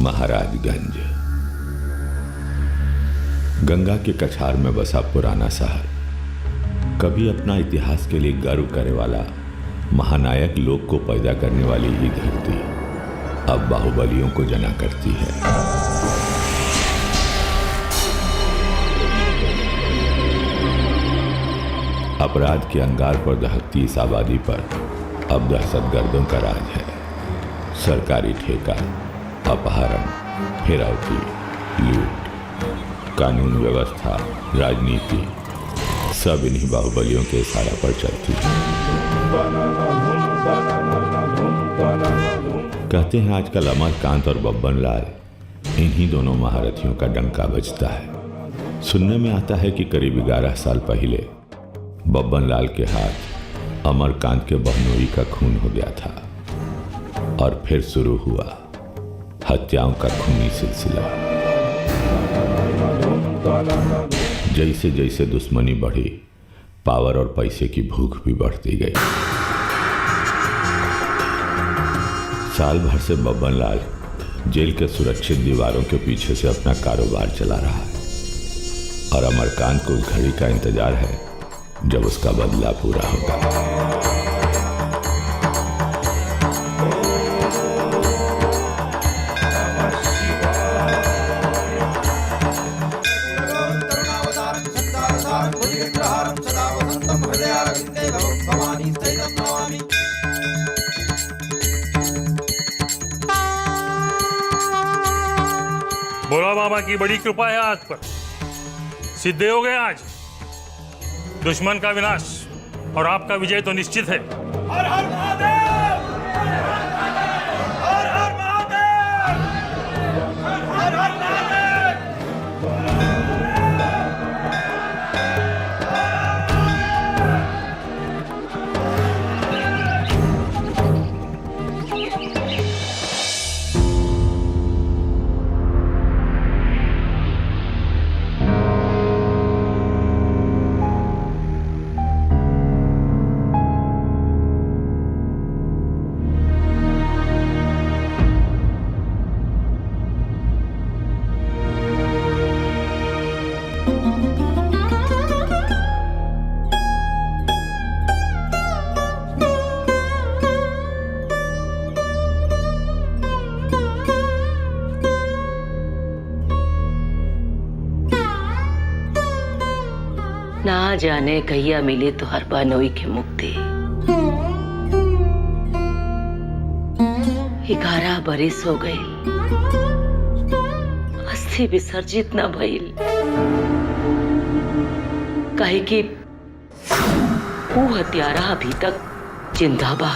महाराजगंज गंगा के कछार में बसा पुराना शहर, कभी अपना इतिहास के लिए गर्व करने वाला महानायक लोग को पैदा करने वाली ही धरती अब बाहुबलियों को जना करती है। अपराध के अंगार पर दहकती इस आबादी पर अब दहशतगर्दों का राज है। सरकारी ठेका, अपहरण, फिरौती, लूट, कानून व्यवस्था, राजनीति सब इन्हीं बाहुबलियों के इशारा पर चलती है। कहते हैं आजकल अमरकांत और बब्बन लाल इन्हीं दोनों महारथियों का डंका बजता है। सुनने में आता है कि करीब 11 साल पहले बब्बन लाल के हाथ अमरकांत के बहनोई का खून हो गया था और फिर शुरू हुआ हत्याओं का खूनी सिलसिला। जैसे जैसे दुश्मनी बढ़ी, पावर और पैसे की भूख भी बढ़ती गई। साल भर से बब्बन लाल जेल के सुरक्षित दीवारों के पीछे से अपना कारोबार चला रहा है और अमरकांत को उस घड़ी का इंतजार है जब उसका बदला पूरा होगा। भोला बाबा की बड़ी कृपा है आज पर, सिद्धे हो गए आज। दुश्मन का विनाश और आपका विजय तो निश्चित है। हर हर महादेव! हर हर महादेव! हर हर महादेव! ना जाने कहिया मिले तो हर बानोई की मुक्ति। 11 बरिस हो गई, अस्थि विसर्जित न भइल। काहे कि वो हत्यारा अभी तक जिंदा बा।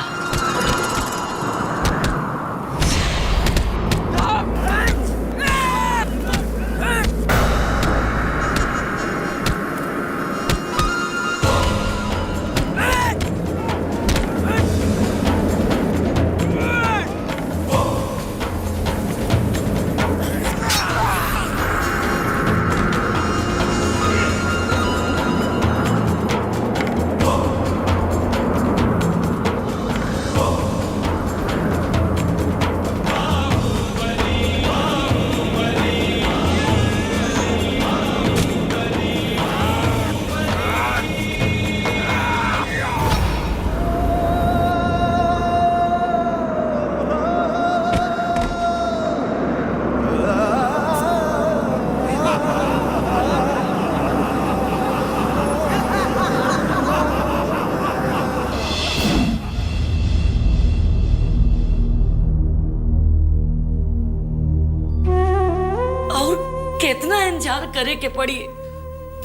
कितना इंतजार करे के पड़ी।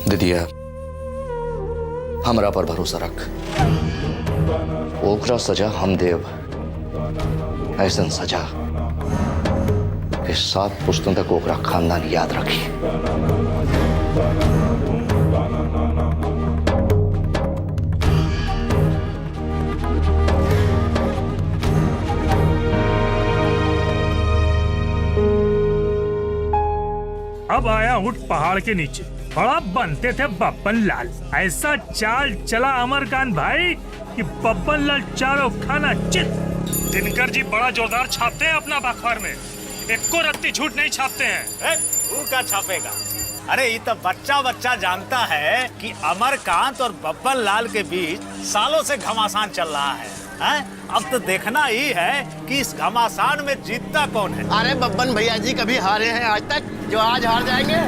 दीदिया, हमरा पर भरोसा रख। ओकरा सजा हम देव, ऐसन सजा कि 7 पुश्तों तक ओकरा खानदान याद रखी। अब आया उठ पहाड़ के नीचे, बड़ा बनते थे बब्बन लाल। ऐसा चाल चला अमरकांत भाई कि बब्बन लाल चारों खाना चित। दिनकर जी बड़ा जोरदार छापते हैं अपना अखबार में। एक को रत्ती झूठ नहीं छापते हैं। तू क्या छापेगा? अरे ये तो बच्चा बच्चा जानता है कि अमरकांत और बब्बन लाल के बीच सालों से घमासान चल रहा है, हैं? अब तो देखना ही है कि इस घमासान में जीतता कौन है। अरे बब्बन भैया जी कभी हारे हैं आज तक जो आज हार जाएंगे?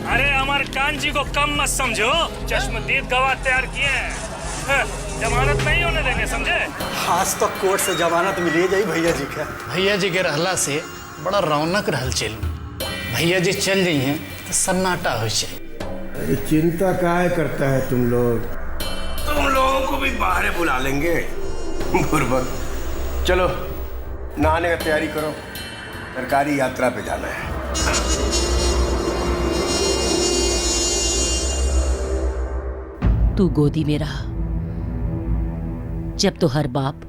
अरे अमरकांत जी को कम मत समझो, चश्मदीद गवाह तैयार किए हैं, जमानत नहीं होने देंगे, समझे? आज तो कोर्ट से जमानत मिली जाई भैया जी का। भैया जी के रहला से बड़ा रौनक रहल चल। भैया जी चल जाई हैं तो सन्नाटा हो जाए। अरे चिंता काहे करता है तुम लोग? तुम लोगों को भी बाहर बुला लेंगे। बुर्बक, चलो नहाने का तैयारी करो, सरकारी यात्रा पे जाना है। तू गोदी में रहा जब तो हर बाप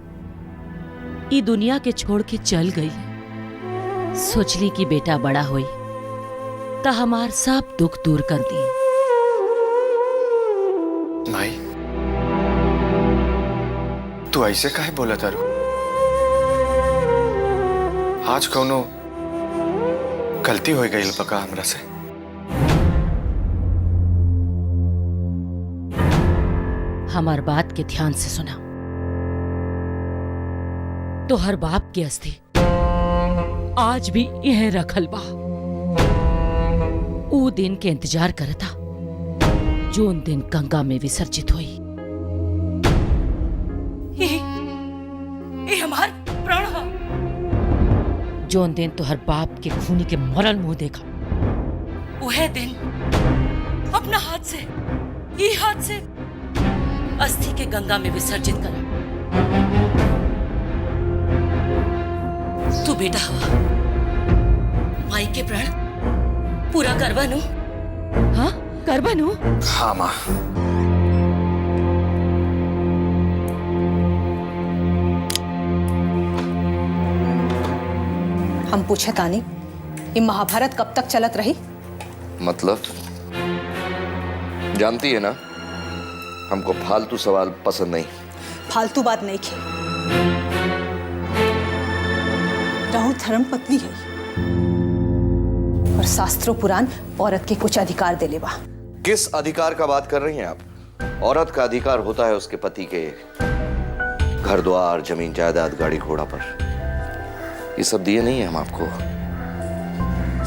ई दुनिया के छोड़ के चल गई। सोचली कि बेटा बड़ा होई ता हमार सब दुख दूर कर दी। भाई तू ऐसे काहे बोला तारू? आज कौनो गलती हो गई पका हमरा से। हमार बात के ध्यान से सुना। तो हर बाप की अस्थि आज भी यह रखल बा। ऊ दिन के इंतजार करता जोन दिन गंगा में विसर्जित हुई। ये हमार प्राण हा। जोन दिन तो हर बाप के खूनी के मरण मुंह देखा, वह दिन अपना हाथ से ये हाथ से अस्थि के गंगा में विसर्जित करा। तू बेटा हुआ माई के प्राण पूरा करवा नु। हाँ करवा नु। हाँ माँ। हम पूछे तानी ये महाभारत कब तक चलत रही? मतलब जानती है ना, हमको फालतू सवाल पसंद नहीं। फालतू बात नहीं खे। राहुल धर्म पत्नी है और शास्त्रों पुराण औरत के कुछ अधिकार दे लेवा। किस अधिकार का बात कर रही हैं आप? औरत का अधिकार होता है उसके पति के घर द्वार, जमीन जायदाद, गाड़ी घोड़ा पर। ये सब दिए नहीं है हम आपको?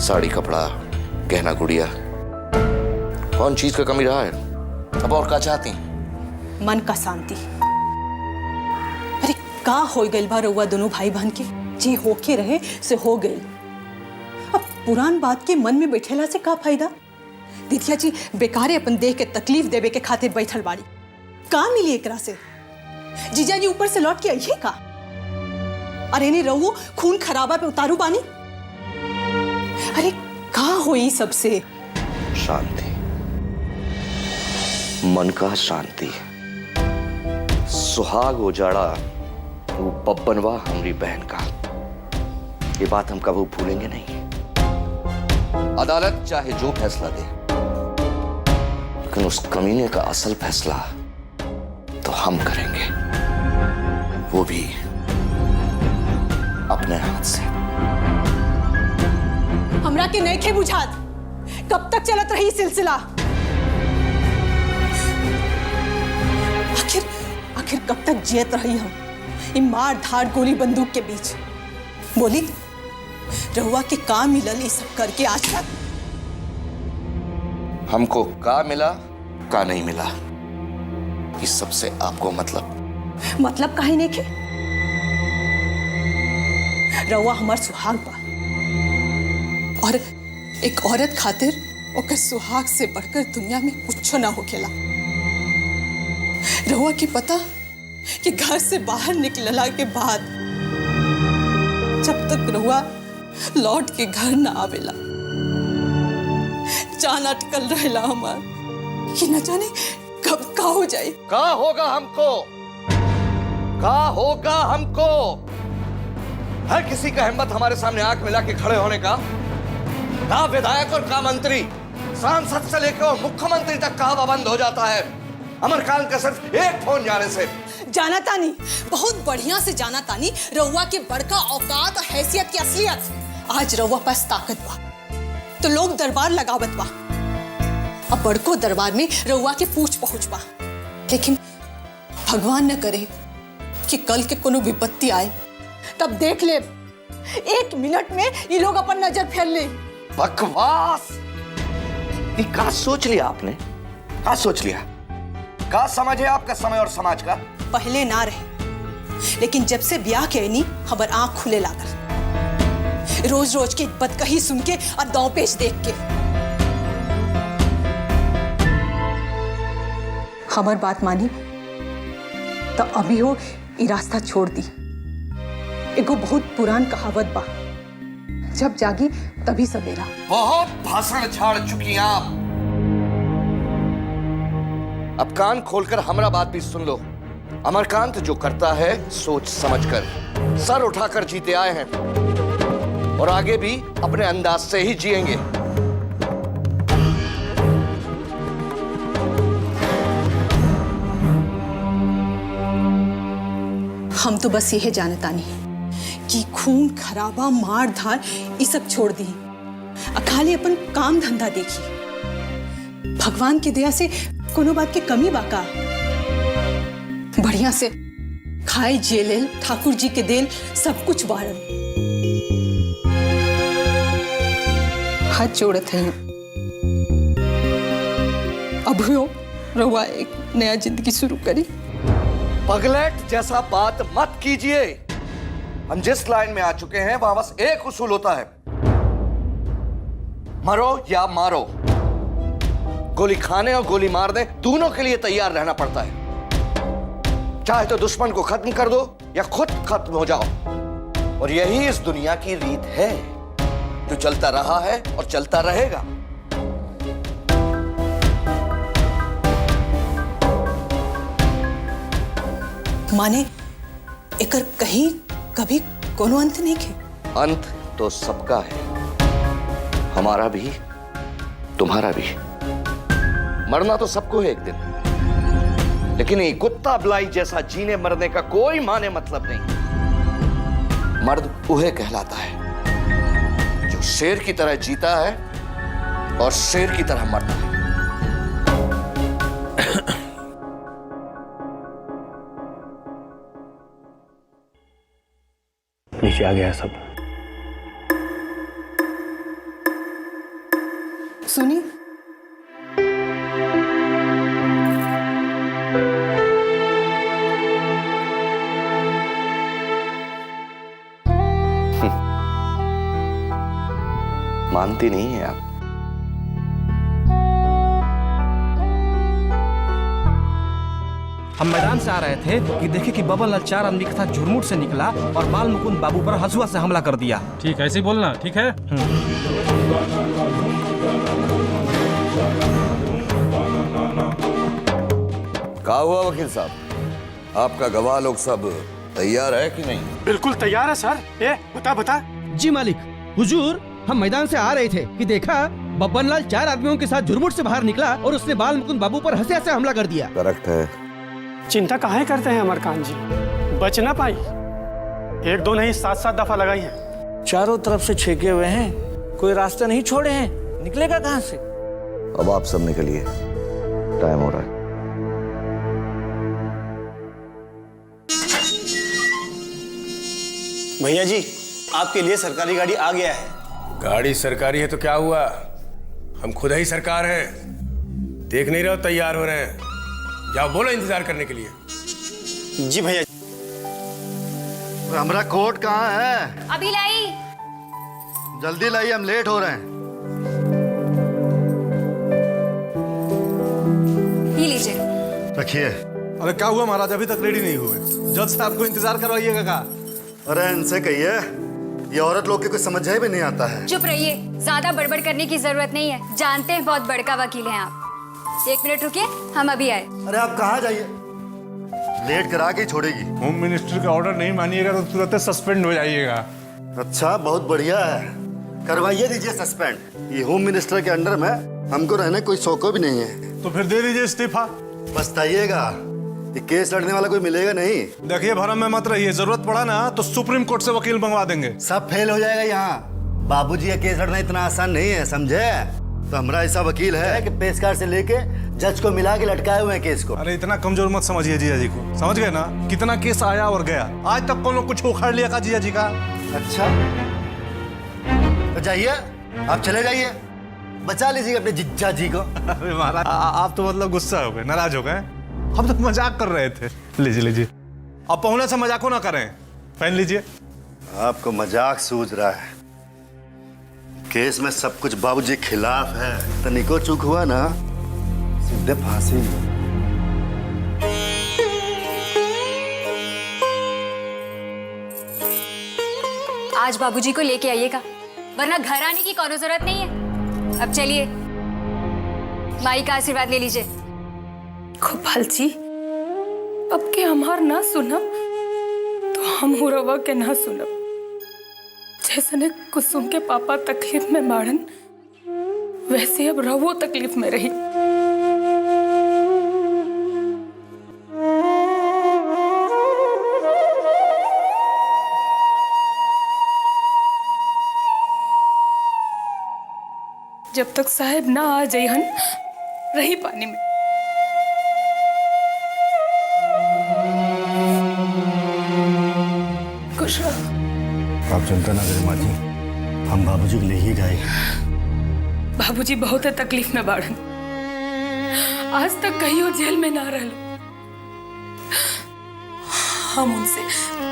साड़ी, कपड़ा, गहना, गुड़िया, कौन चीज का कमी रहा है? अब और क्या चाहती? मन का शांति। अरे का हो गई बा रउआ दोनों भाई बहन के? जे होके रहे से हो गई। अब पुरान बात के मन में बैठेला से का फायदा? दिथिया जी बेकारे अपन देह के तकलीफ देवे के खातिर बैठल बाड़ी। का मिली एकरा से? जीजा जी ऊपर से लौट के आइए का? अरे नहीं रहो खून खराबा पे उतारू बानी। अरे का होई सबसे? शांति, मन का शांति। सुहाग उजाड़ा वो बब्बनवा हमारी बहन का। ये बात हम कभी भूलेंगे नहीं। अदालत चाहे जो फैसला दे, लेकिन उस कमीने का असल फैसला तो हम करेंगे, वो भी अपने हाथ से। हमरा के नहीं खे बुझात कब तक चलत रही सिलसिला? आखिर कब तक जियत रही हम ये मार धाड़ गोली बंदूक के बीच? बोली रहुआ के का मिलल ये सब करके आज तक? हमको का मिला का नहीं मिला इस सबसे आपको मतलब काहे नहीं खे? रहुआ हमार सुहाग बा और एक औरत खातिर ओकर सुहाग से बढ़कर दुनिया में कुछ ना होखेला। रहुआ की पता कि घर से बाहर निकलला के बाद जब तक रहुआ लौट के घर ना आवेला, जान अटकल रहेला हमार कि न जाने कब का हो जाए। का होगा हमको? का होगा हमको? हर किसी का हिम्मत हमारे सामने आंख मिला के खड़े होने का? का विधायक और का मंत्री, सांसद से लेकर और मुख्यमंत्री तक का बंद हो जाता है अमरकांत का सिर्फ एक फोन जाने से। जाना तानी, बहुत बढ़िया से जाना तानी रउआ के बड़का औकात और हैसियत की असलियत। आज रउआ पास ताकत बा तो लोग दरबार लगावत बा। अब बड़को दरबार में रउआ के पूछ पहुंच बा, लेकिन भगवान न करे कि कल के कोनो विपत्ति आए, तब देख ले 1 मिनट में ये लोग अपन नजर फेर ले। बकवास! ये क्या सोच लिया आपने? क्या सोच लिया? क्या समझ है आपका समय और समाज का? पहले ना रहे, लेकिन जब से ब्याह के नहीं हमार आंख खुले लागल। रोज रोज के बदकही सुन के और दांव पेच देख के। हमार बात मानी तो अभी हो ई रास्ता छोड़ दी। एगो बहुत पुरान कहावत बा, जब जागी तभी सवेरा। बहुत भाषण झाड़ चुकी हैं आप। अब कान खोलकर हमारा बात भी सुन लो। अमरकांत जो करता है सोच समझकर, सर उठाकर जीते आए हैं और आगे भी अपने अंदाज से ही जिएंगे। हम तो बस यही जानता नहीं कि खून खराबा मार धार ये सब छोड़ दी, खाली अपन काम धंधा देखी। भगवान की दया से कोनो बात की कमी बाका, बढ़िया से खाए जेल ठाकुर जी के देल सब कुछ बारन। हाथ जोड़त है अब हो रहुआ एक नया जिंदगी शुरू करी। पगलेट जैसा बात मत कीजिए। हम जिस लाइन में आ चुके हैं वहां बस एक उसूल होता है, मरो या मारो। गोली खाने और गोली मारने दोनों के लिए तैयार रहना पड़ता है। चाहे तो दुश्मन को खत्म कर दो या खुद खत्म हो जाओ। और यही इस दुनिया की रीत है, जो चलता रहा है और चलता रहेगा। माने एकर कहीं कभी कोनो अंत नहीं के? अंत तो सबका है, हमारा भी तुम्हारा भी। मरना तो सबको है एक दिन, लेकिन ये कुत्ता बिलाई जैसा जीने मरने का कोई माने मतलब नहीं। मर्द उहे कहलाता है जो शेर की तरह जीता है और शेर की तरह मरता है। नीचे आ गया सब। सुनी मानती नहीं है आप। हम मैदान से आ रहे थे कि देखे कि बबन लाल 4 आदमी के साथ झुरमुट से निकला और बाल मुकुंद बाबू पर हंसुआ से हमला कर दिया। ठीक, ऐसे ही बोलना, ठीक है? क्या हुआ वकील साहब, आपका गवाह लोग सब तैयार है कि नहीं? बिल्कुल तैयार है सर। बता। जी मालिक, हुजूर हम मैदान से आ रहे थे कि देखा बब्बन लाल 4 आदमियों के साथ झुरमुट से बाहर निकला और उसने बाल मुकुंद बाबू पर हंसे से हमला कर दिया। करेक्ट है। चिंता काहे करते हैं अमरकांत जी, बच ना पाई। 1-2 नहीं 7-7 दफा लगाई है। चारों तरफ से छेके हुए हैं, कोई रास्ता नहीं छोड़े हैं, निकलेगा कहां से? अब आप सब निकलिए, टाइम हो रहा है। भैया जी आपके लिए सरकारी गाड़ी आ गया है। गाड़ी सरकारी है तो क्या हुआ, हम खुद ही सरकार हैं। देख नहीं रहे हो तैयार हो रहे हैं, जाओ बोलो इंतजार करने के लिए। जी भैया। हमारा कोट कहाँ है? अभी लाई। जल्दी लाइए, हम लेट हो रहे हैं। ही लीजिए। रखिए। अरे क्या हुआ महाराज, अभी तक रेडी नहीं हुए? जज साहब को इंतजार करवाइएगा का? अरे इनसे कहिए, ये औरत लोग के कुछ समझ भी नहीं आता है। चुप रहिए, ज्यादा बड़बड़ करने की जरूरत नहीं है। जानते हैं बहुत बड़का वकील हैं आप। 1 मिनट रुकिए, हम अभी आए। अरे आप कहाँ जाइए, लेट करा के छोड़ेगी। होम मिनिस्टर का ऑर्डर नहीं मानिएगा तो तुरंत सस्पेंड हो जाइएगा। अच्छा, बहुत बढ़िया है, करवाइए दीजिए सस्पेंड। ये होम मिनिस्टर के अंडर में हमको रहने कोई शौक भी नहीं है। तो फिर दे दीजिए इस्तीफा। पछताइएगा, ये केस लड़ने वाला कोई मिलेगा नहीं। देखिए भरम में मत रहिए, जरूरत पड़ा ना तो सुप्रीम कोर्ट से वकील मंगवा देंगे। सब फेल हो जाएगा यहाँ। बाबूजी का केस लड़ना इतना आसान नहीं है, समझे? तो हमारा ऐसा वकील है कि पेशकार से लेके जज को मिला के लटकाए हुए हैं केस को। अरे इतना कमजोर मत समझिए जीजा जी को, समझ गए ना? कितना केस आया और गया, आज तक कौन लोग कुछ उखाड़ लिया का जीजा जी का? अच्छा तो जाइए, आप चले जाइए, बचा लीजिए अपने जिज्जा जी को। अरे महाराज आप तो मतलब गुस्सा हो गए, नाराज हो गए। हम तो मजाक कर रहे थे। लीजिए लीजिए, अब पहुंचने से मजाक ना करें, पहन लीजिए। आपको मजाक सूझ रहा है, केस में सब कुछ बाबूजी के खिलाफ है। तनिको चूक हुआ ना, सीधे फांसी। आज बाबूजी को लेके आइएगा, वरना घर आने की कोई जरूरत नहीं है। अब चलिए, माई का आशीर्वाद ले लीजिए। गोपाल जी, अब के हमार ना सुनब तो हम हो रवा के ना सुनब। जैसे ने कुसुम के पापा तकलीफ में बाड़न, वैसे अब रवो तकलीफ में रही। जब तक साहब ना आ जाइहन, रही पानी में। खुश रहो। आप चिंता ना करें माँ जी, हम बाबूजी को ले ही जाएंगे। बाबूजी बहुत तकलीफ में बाड़न, आज तक कहीं जेल में ना रह। हम उनसे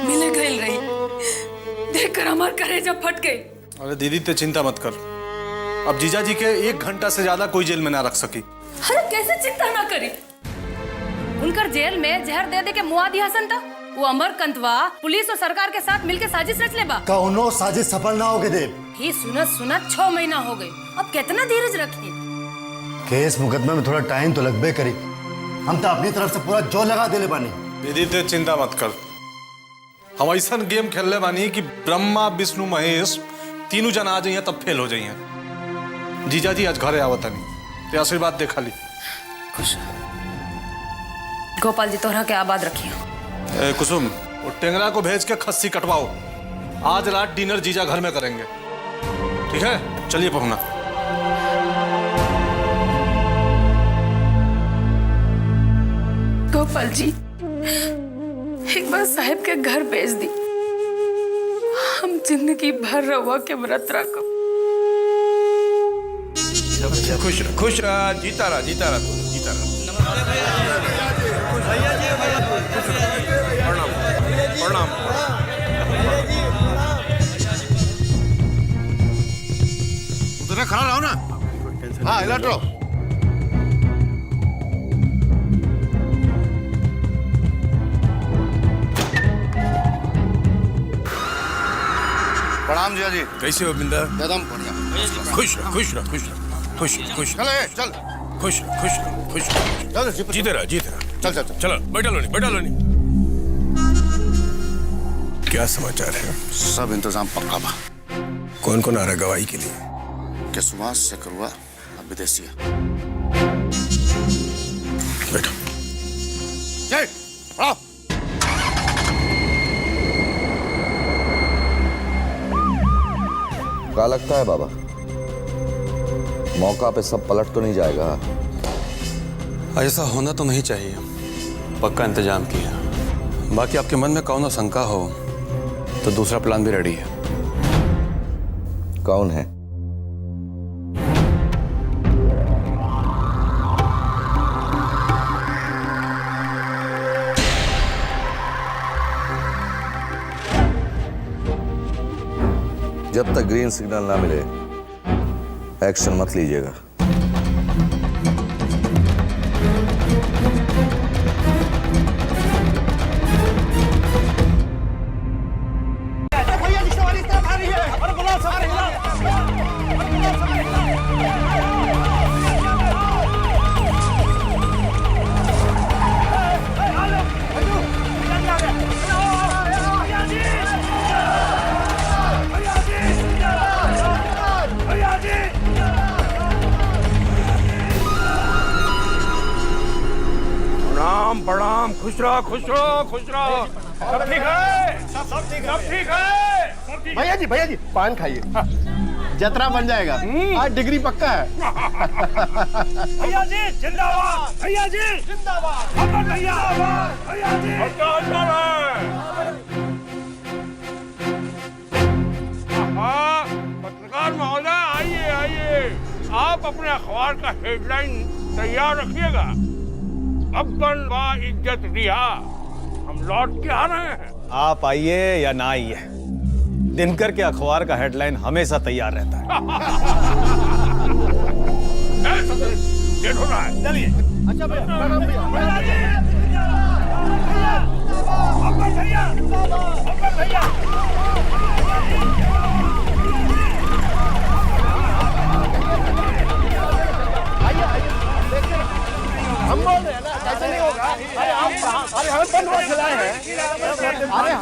मिले गए रही, देखकर हमार कलेजा फट गई। अरे दीदी तो चिंता मत कर, अब जीजा जी के 1 घंटा से ज्यादा कोई जेल में ना रख सकी। अरे कैसे चिंता ना करी, उनकर जेल में जहर दे दे के मुआ दिया हसन था। वो अमरकंतवा पुलिस और सरकार के साथ मिलकर साजिश रच लेबा। कौनो साजिश सफल ना होगे देव। ही सुनत सुनत 6 महीना हो गए, अब कितना धीरज रखी। केस मुकदमे में थोड़ा टाइम तो लगबे करी, हम तो अपनी तरफ से पूरा जोर लगा देले बानी। दीदी ते चिंता मत कर, हम ऐसा गेम खेलने बानी कि ब्रह्मा विष्णु महेश तीनों जन आ जाइए तब फेल हो जाइए। जीजा जी आज घरे आवत नहीं, ते आशीर्वाद देखा ली। खुश गोपाल जी तोहरा के आबाद रखिए। कुसुम, वो टेंगरा को भेज के खस्सी कटवाओ, आज रात डिनर जीजा घर में करेंगे, ठीक है? चलिए पहुंचना। गोपाल जी, एक बार साहब के घर भेज दी, हम जिंदगी भर रवा के व्रत रखो। खुश रह, खुश रह, जीता रहा, जीता रहा, तू जीता रहा। प्रणाम प्रणाम। उधर खड़ा रहो ना। हाँ, हिला रहो। प्रणाम जीजा जी। कैसे हो बिंदा? एकदम बढ़िया। खुश रह, खुश रह, खुश रह, खुश खुश। चल चल, खुश खुश खुश। जीते रहा, जीते रहा। चल चल चल, चलो बैठा लो नहीं, बैठा लो नहीं। क्या समाचार है? सब इंतजाम पक्का बा। कौन कौन आ रहा है गवाही के लिए? के सुभाष से करुआ अब विदेशिया। बैठो। जय आओ। क्या लगता है बाबा, मौका पे सब पलट तो नहीं जाएगा? ऐसा होना तो नहीं चाहिए, पक्का इंतजाम किया। बाकी आपके मन में कौन शंका हो तो दूसरा प्लान भी रेडी है। कौन है? जब तक ग्रीन सिग्नल ना मिले एक्शन मत लीजिएगा। प्रणाम। खुश रहो, खुश रहो, खुश रहो। सब ठीक है? सब ठीक है? भैया जी पान खाइए। जतरा बन जाएगा। आज डिग्री पक्का है। भैया जी जिंदाबाद, भैया जी जिंदाबाद, बब्बन भैया, भैया जी पत्रकार महोदय आइए आइए, आप अपने अखबार का हेडलाइन तैयार रखिएगा। बब्बन बा इज्जत रिहा, हम लौट के आ रहे हैं। आप आइए या ना आइए, दिनकर के अखबार का हेडलाइन हमेशा तैयार रहता है। चलिए। अच्छा भैया, हम बोल रहे हैं ना, कैसे नहीं होगा? अरे आप, अरे हमें बंद हुआ खिलाए हैं। अरे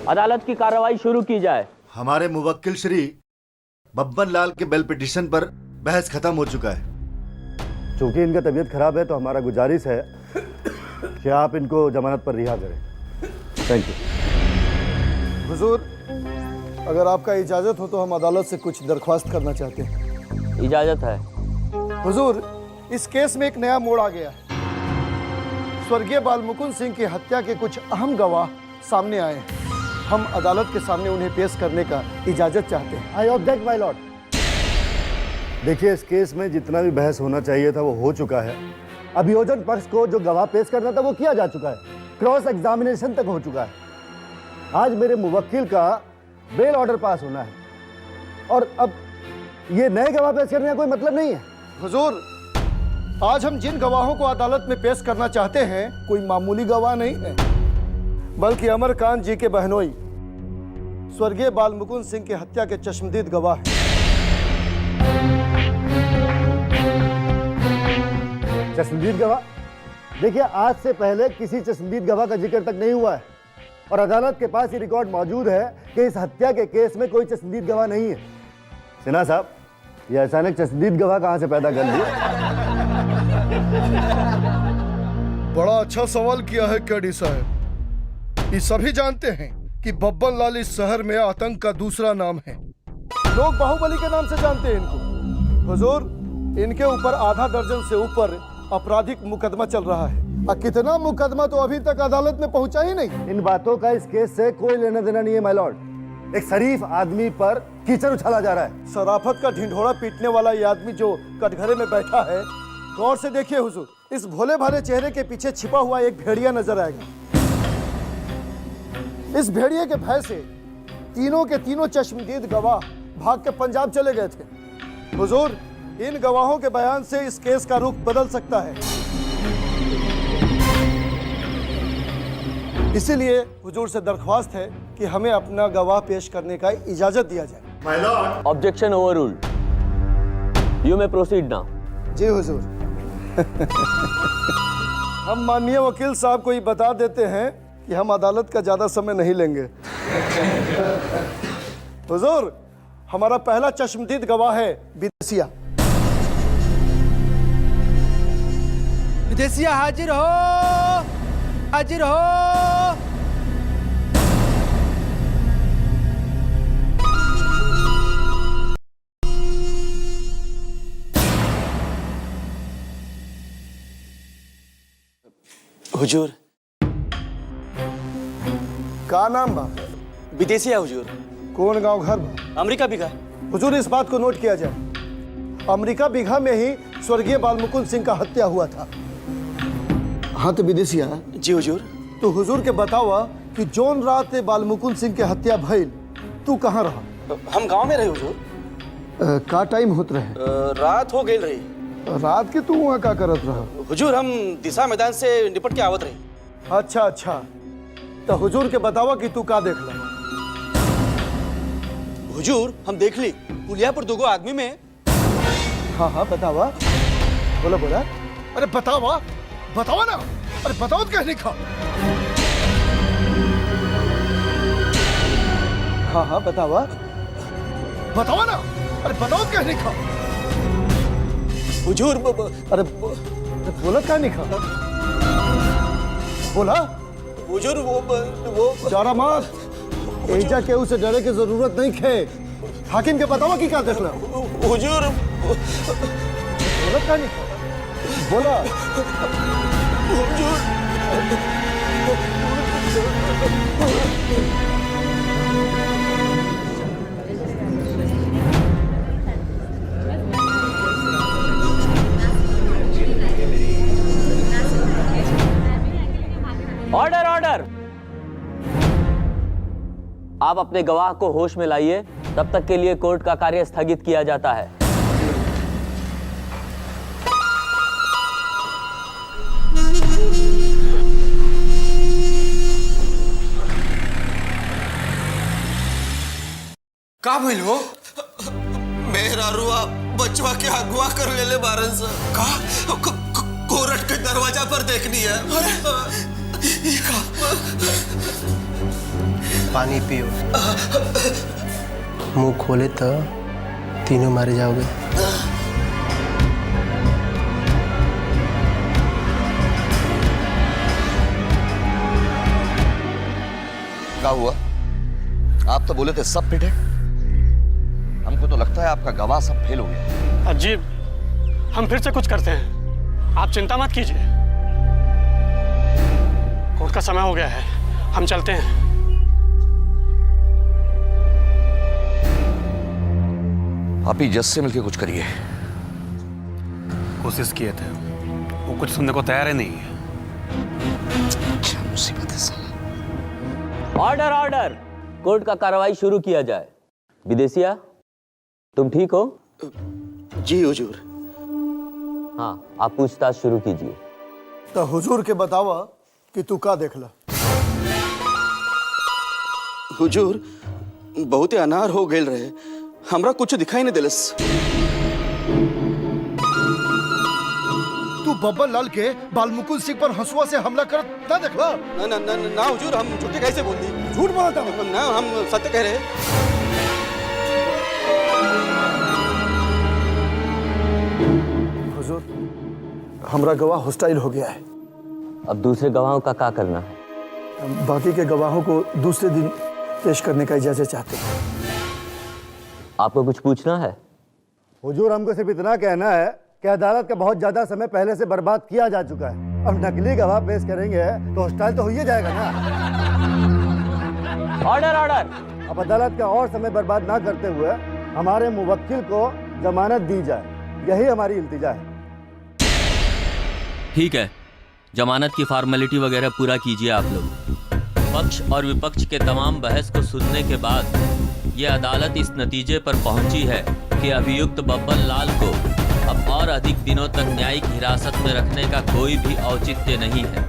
अदालत की कार्रवाई शुरू की जाए। हमारे मुवक्किल श्री बब्बन लाल के बेल पिटीशन पर बहस खत्म हो चुका है। चूंकि इनका तबीयत खराब है तो हमारा गुजारिश है कि आप इनको जमानत पर रिहा करें। Thank you. हुजूर, अगर आपका इजाजत हो तो हम अदालत से कुछ दरख्वास्त करना चाहते हैं। इजाजत है। हुजूर, इस केस में एक नया मोड़ आ गया है। स्वर्गीय बाल मुकुंद सिंह की हत्या के कुछ अहम गवाह सामने आए हैं। हम अदालत के सामने उन्हें पेश करने का इजाजत चाहते हैं। I object my Lord. देखिए, इस केस में जितना भी बहस होना चाहिए था वो हो चुका है। अभियोजन पक्ष को जो गवाह पेश करना था वो किया जा चुका है। क्रॉस एग्जामिनेशन तक हो चुका है। आज मेरे मुवक्किल का बेल ऑर्डर पास होना है और अब ये नए गवाह पेश करने का कोई मतलब नहीं है। हुजूर, आज हम जिन गवाहों को अदालत में पेश करना चाहते हैं कोई मामूली गवाह नहीं है, बल्कि अमरकांत जी के बहनोई स्वर्गीय बाल मुकुंद सिंह की हत्या के चश्मदीद गवाह हैं। चश्मदीद गवाह? देखिए, आज से पहले किसी चश्मदीद गवाह का जिक्र तक नहीं हुआ है और अदालत के पास ये रिकॉर्ड मौजूद है कि इस हत्या के केस में कोई चश्मदीद गवाह नहीं है। सिन्हा साहब, ये अचानक चश्मदीद गवाह कहां से पैदा कर लिए? बड़ा अच्छा सवाल किया है केडी साहब। ये सभी जानते हैं कि बब्बन लाल इस शहर में आतंक का दूसरा नाम है। लोग बाहुबली के नाम से जानते हैं इनको। हुजूर, इनके ऊपर आधा दर्जन से ऊपर आपराधिक मुकदमा चल रहा है और कितना मुकदमा तो अभी तक अदालत में पहुंचा ही नहीं। इन बातों का इस केस से कोई लेना देना नहीं है माय लॉर्ड। एक शरीफ आदमी पर कीचड़ उछाला जा रहा है। शराफत का ढिंढोरा पीटने वाला ये आदमी जो कटघरे में बैठा है, गौर से देखिए हुजूर, इस भोले भाले चेहरे के पीछे छिपा हुआ एक भेड़िया नजर आएगा। इस भेड़िए के भय से तीनों के तीनों चश्मदीद गवाह भाग के पंजाब चले गए थे। हुजूर, इन गवाहों के बयान से इस केस का रुख बदल सकता है। इसीलिए हुजूर से दरख्वास्त है कि हमें अपना गवाह पेश करने का इजाजत दिया जाए। My lord, objection overruled. You may proceed now. जी हुजूर। हम माननीय वकील साहब को ये बता देते हैं कि हम अदालत का ज्यादा समय नहीं लेंगे। हुजूर, हमारा पहला चश्मदीद गवाह है विदेशिया। विदेशिया हाजिर हो, हाजिर हो। हुजूर। का नाम बा? विदेशी है हुजूर। कौन गांव घर बा? अमेरिका बिगा। हुजूर इस बात को नोट किया जाए, अमेरिका बिघा में ही स्वर्गीय बालमुकुंद सिंह का हत्या हुआ था। हाँ तो विदेशिया। जी हुजूर। तो हुजूर के बतावा कि जोन रात बालमुकुंद सिंह के हत्या भइल तू कहाँ रहा? हम गांव में रहे हुजूर। का टाइम होत रहे? रात हो गई रही। रात के तू वहाँ का करत रहा? हुजूर हम दिशा मैदान से निपट के आवत रही। अच्छा अच्छा, तो हुजूर के बतावा कि तू का देख ला? हुजूर हम देख ली पुलिया पर दुगो आदमी में। हाँ हाँ बतावा, बोला बोला। अरे बतावा बतावा ना, अरे बताओ तो कहने का। हाँ हाँ बतावा बतावा ना, अरे बताओ तो कहने का। हुजूर अरे बोला क्या नहीं खा? बोला हुजूर वो चारा मार। एजा के उसे डरे की जरूरत नहीं खे। हाकिम के बतावा कि क्या देखला? हुजूर बोला क्या नहीं खा? बोला हुजूर। Order order. आप अपने गवाह को होश में लाइए, तब तक के लिए कोर्ट का कार्य स्थगित किया जाता है। का भइल हो? मेरा रुआ बचवा के अगवा कर ले ले बारन से। कोर्ट के दरवाजा पर देखनी है। ये का? पानी पियो, मुंह खोले तो तीनों मारे जाओगे। क्या हुआ? आप तो बोले थे सब फिट है। हमको तो लगता है आपका गवाह सब फेल हो गया। अजीब, हम फिर से कुछ करते हैं, आप चिंता मत कीजिए। कोर्ट का समय हो गया है, हम चलते हैं। आप ही जज से मिलकर कुछ करिए। कोशिश किए थे, वो कुछ सुनने को तैयार ही नहीं है। क्या मुसीबत है साला। ऑर्डर ऑर्डर, कोर्ट का कार्रवाई शुरू किया जाए। विदेशिया, तुम ठीक हो? जी हुजूर। हाँ, आप पूछताछ शुरू कीजिए। तो हुजूर के बतावा कि तू का देखला? हुजूर बहुत ही अनार हो गए रहे, हमरा कुछ दिखाई नहीं दिलस। तू बब्बन लाल के बालमुकुंद सिंह पर हंसुआ से हमला कर ना देखला? ना ना ना ना हुजूर, हम झूठे कैसे बोल दी? झूठ बोला था ना, हम सत्य कह रहे। हुजूर हमरा गवाह हॉस्टाइल हो गया है। अब दूसरे गवाहों का क्या करना है? बाकी के गवाहों को दूसरे दिन पेश करने का इजाजत चाहते हैं। आपको कुछ पूछना है? हुजूर हमको सिर्फ इतना कहना है कि अदालत का बहुत ज्यादा समय पहले से बर्बाद किया जा चुका है। अब नकली गवाह पेश करेंगे तो हॉस्टाइल तो हो ही जाएगा ना। Order order. अब अदालत का और समय बर्बाद ना करते हुए हमारे मुवक्किल को जमानत दी जाए, यही हमारी इल्तिजा है। ठीक है, जमानत की फॉर्मेलिटी वगैरह पूरा कीजिए आप लोग। पक्ष और विपक्ष के तमाम बहस को सुनने के बाद ये अदालत इस नतीजे पर पहुंची है कि अभियुक्त बब्बन लाल को अब और अधिक दिनों तक न्यायिक हिरासत में रखने का कोई भी औचित्य नहीं है।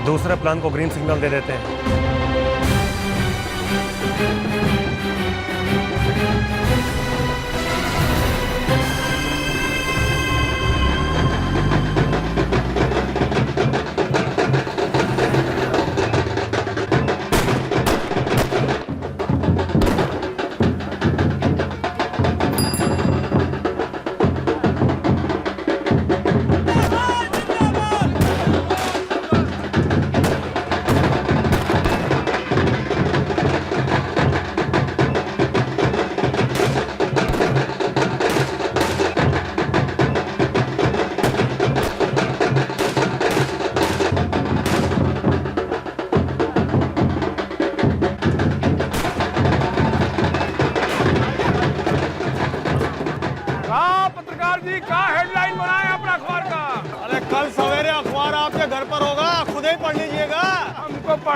दूसरे प्लान को ग्रीन सिग्नल दे देते हैं।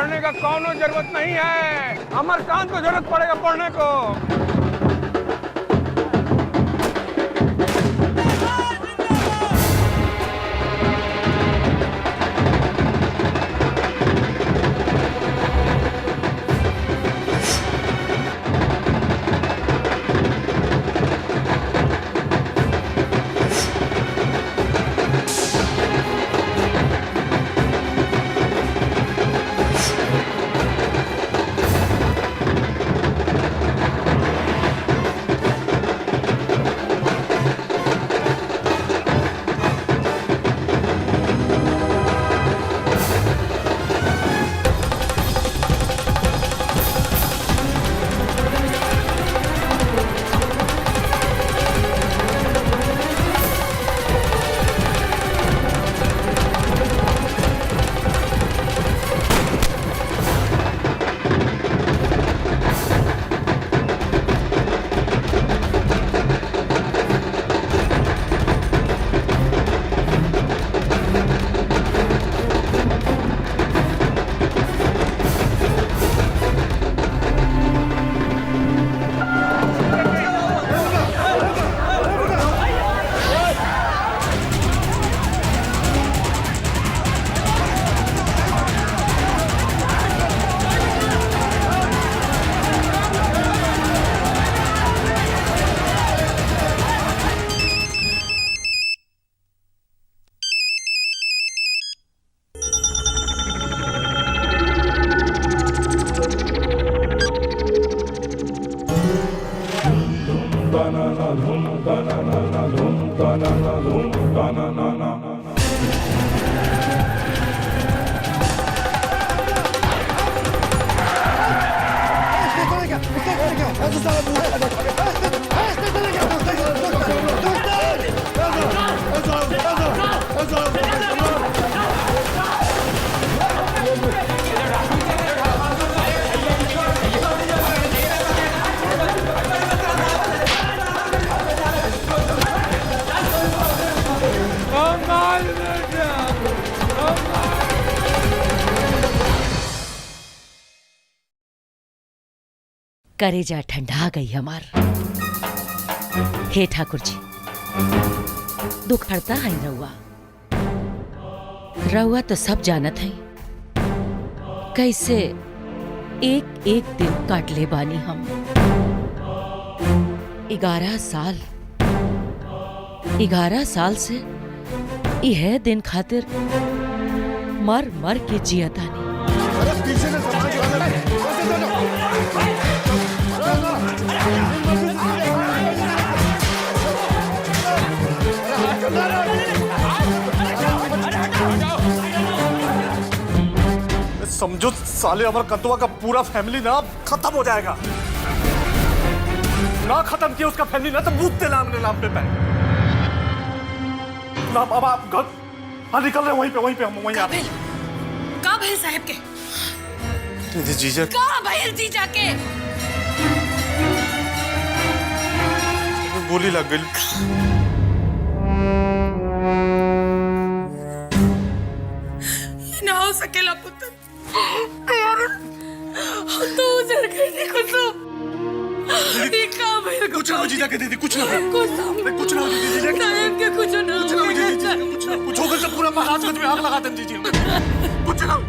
पढ़ने का कौनो जरूरत नहीं है। अमरकांत को जरूरत पड़ेगा पढ़ने को। करेजा ठंडा गई हमार। हे ठाकुर जी, दुख हड़ता है रउआ। रउआ तो सब जानत है कैसे एक एक दिन काट ले बानी हम। 11 साल से यह दिन खातिर मर मर के जियतानी। समझो साले अमरकंतवा का पूरा फैमिली ना खत्म हो जाएगा। ना खत्म किया उसका फैमिली ना तो बूते नाम पे पे ना। अब आप घर निकल रहे वहीं पे हम वहीं आ। का भैल साहब के जीजा का भैल जीजा के गोली लग गई। ये ना हो सकेला पुत्र। तो उजड़ गई कुसुम। ये का भैल कुछ ना हो जीजा के दीदी, कुछ ना हो। कुछ ना हो जीजा के साहब के कुछ ना हो जीजा, कुछ होगा तो पूरा महाराज में आग लगा दें जीजी। कुछ ना हो।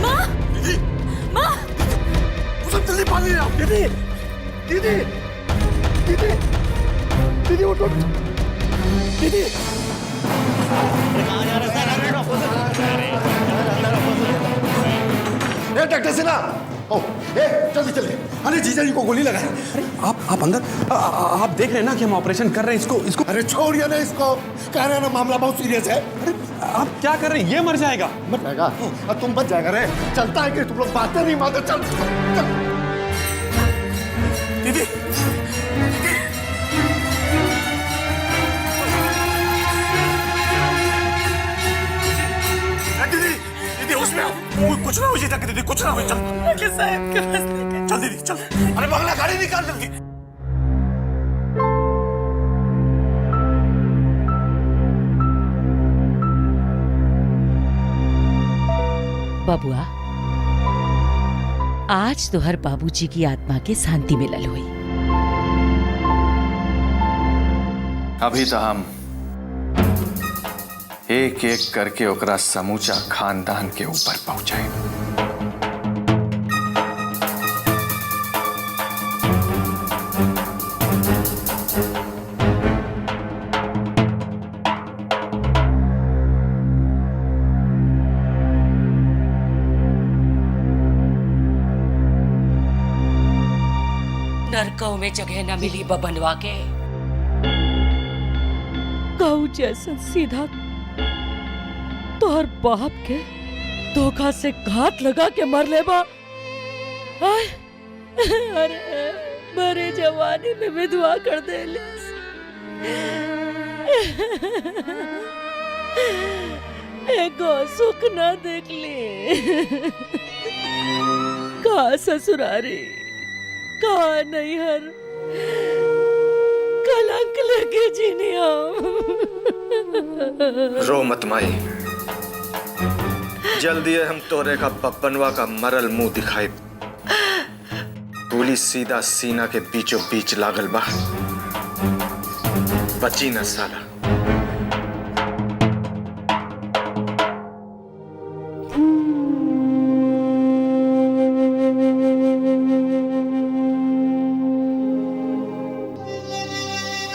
माँ दीदी, माँ कुसुम जल्दी पानी ले आओ। दीदी दीदी दीदी दीदी उठो दीदी। डॉक्टर सिन्हा, जल्दी चले। अरे जीजा जी को गोली लगाए। अरे आप अंदर आप देख रहे हैं ना कि हम ऑपरेशन कर रहे हैं इसको। अरे छोड़िए ना इसको, कह रहे हैं ना मामला बहुत सीरियस है। अरे आप क्या कर रहे हैं? ये मर जाएगा। मर जाएगा? तुम बच जाएगा रे। चलता है कि तुम लोग बातें नहीं मानते। चल दीदी दीदी उसमें कुछ ना हो जीजा के दीदी, कुछ ना हो। चल साहब के पास लेके चल दीदी चल। अरे बगला गाड़ी निकाल दीदी। बबुआ, आज तो हर बाबूजी की आत्मा के शांति मिलल हुई। अभी तो हम एक एक करके ओकरा समूचा खानदान के ऊपर पहुंचाए। नरकों में जगह न मिली बबनवा के। गौ जैसा सीधा तोहर बाप के धोखा से घात लगा के मर ले बा। अरे मरे जवानी में विधवा कर दे एगो सुख ना देख ली। का ससुरारी का नैहर कलंक लगे जीनिया। रो मत माई, जल्दी हम तोरे का बब्बनवा का मरल मुंह दिखाई। गोली सीधा सीना के बीचों बीच लागल बा, बची न साला।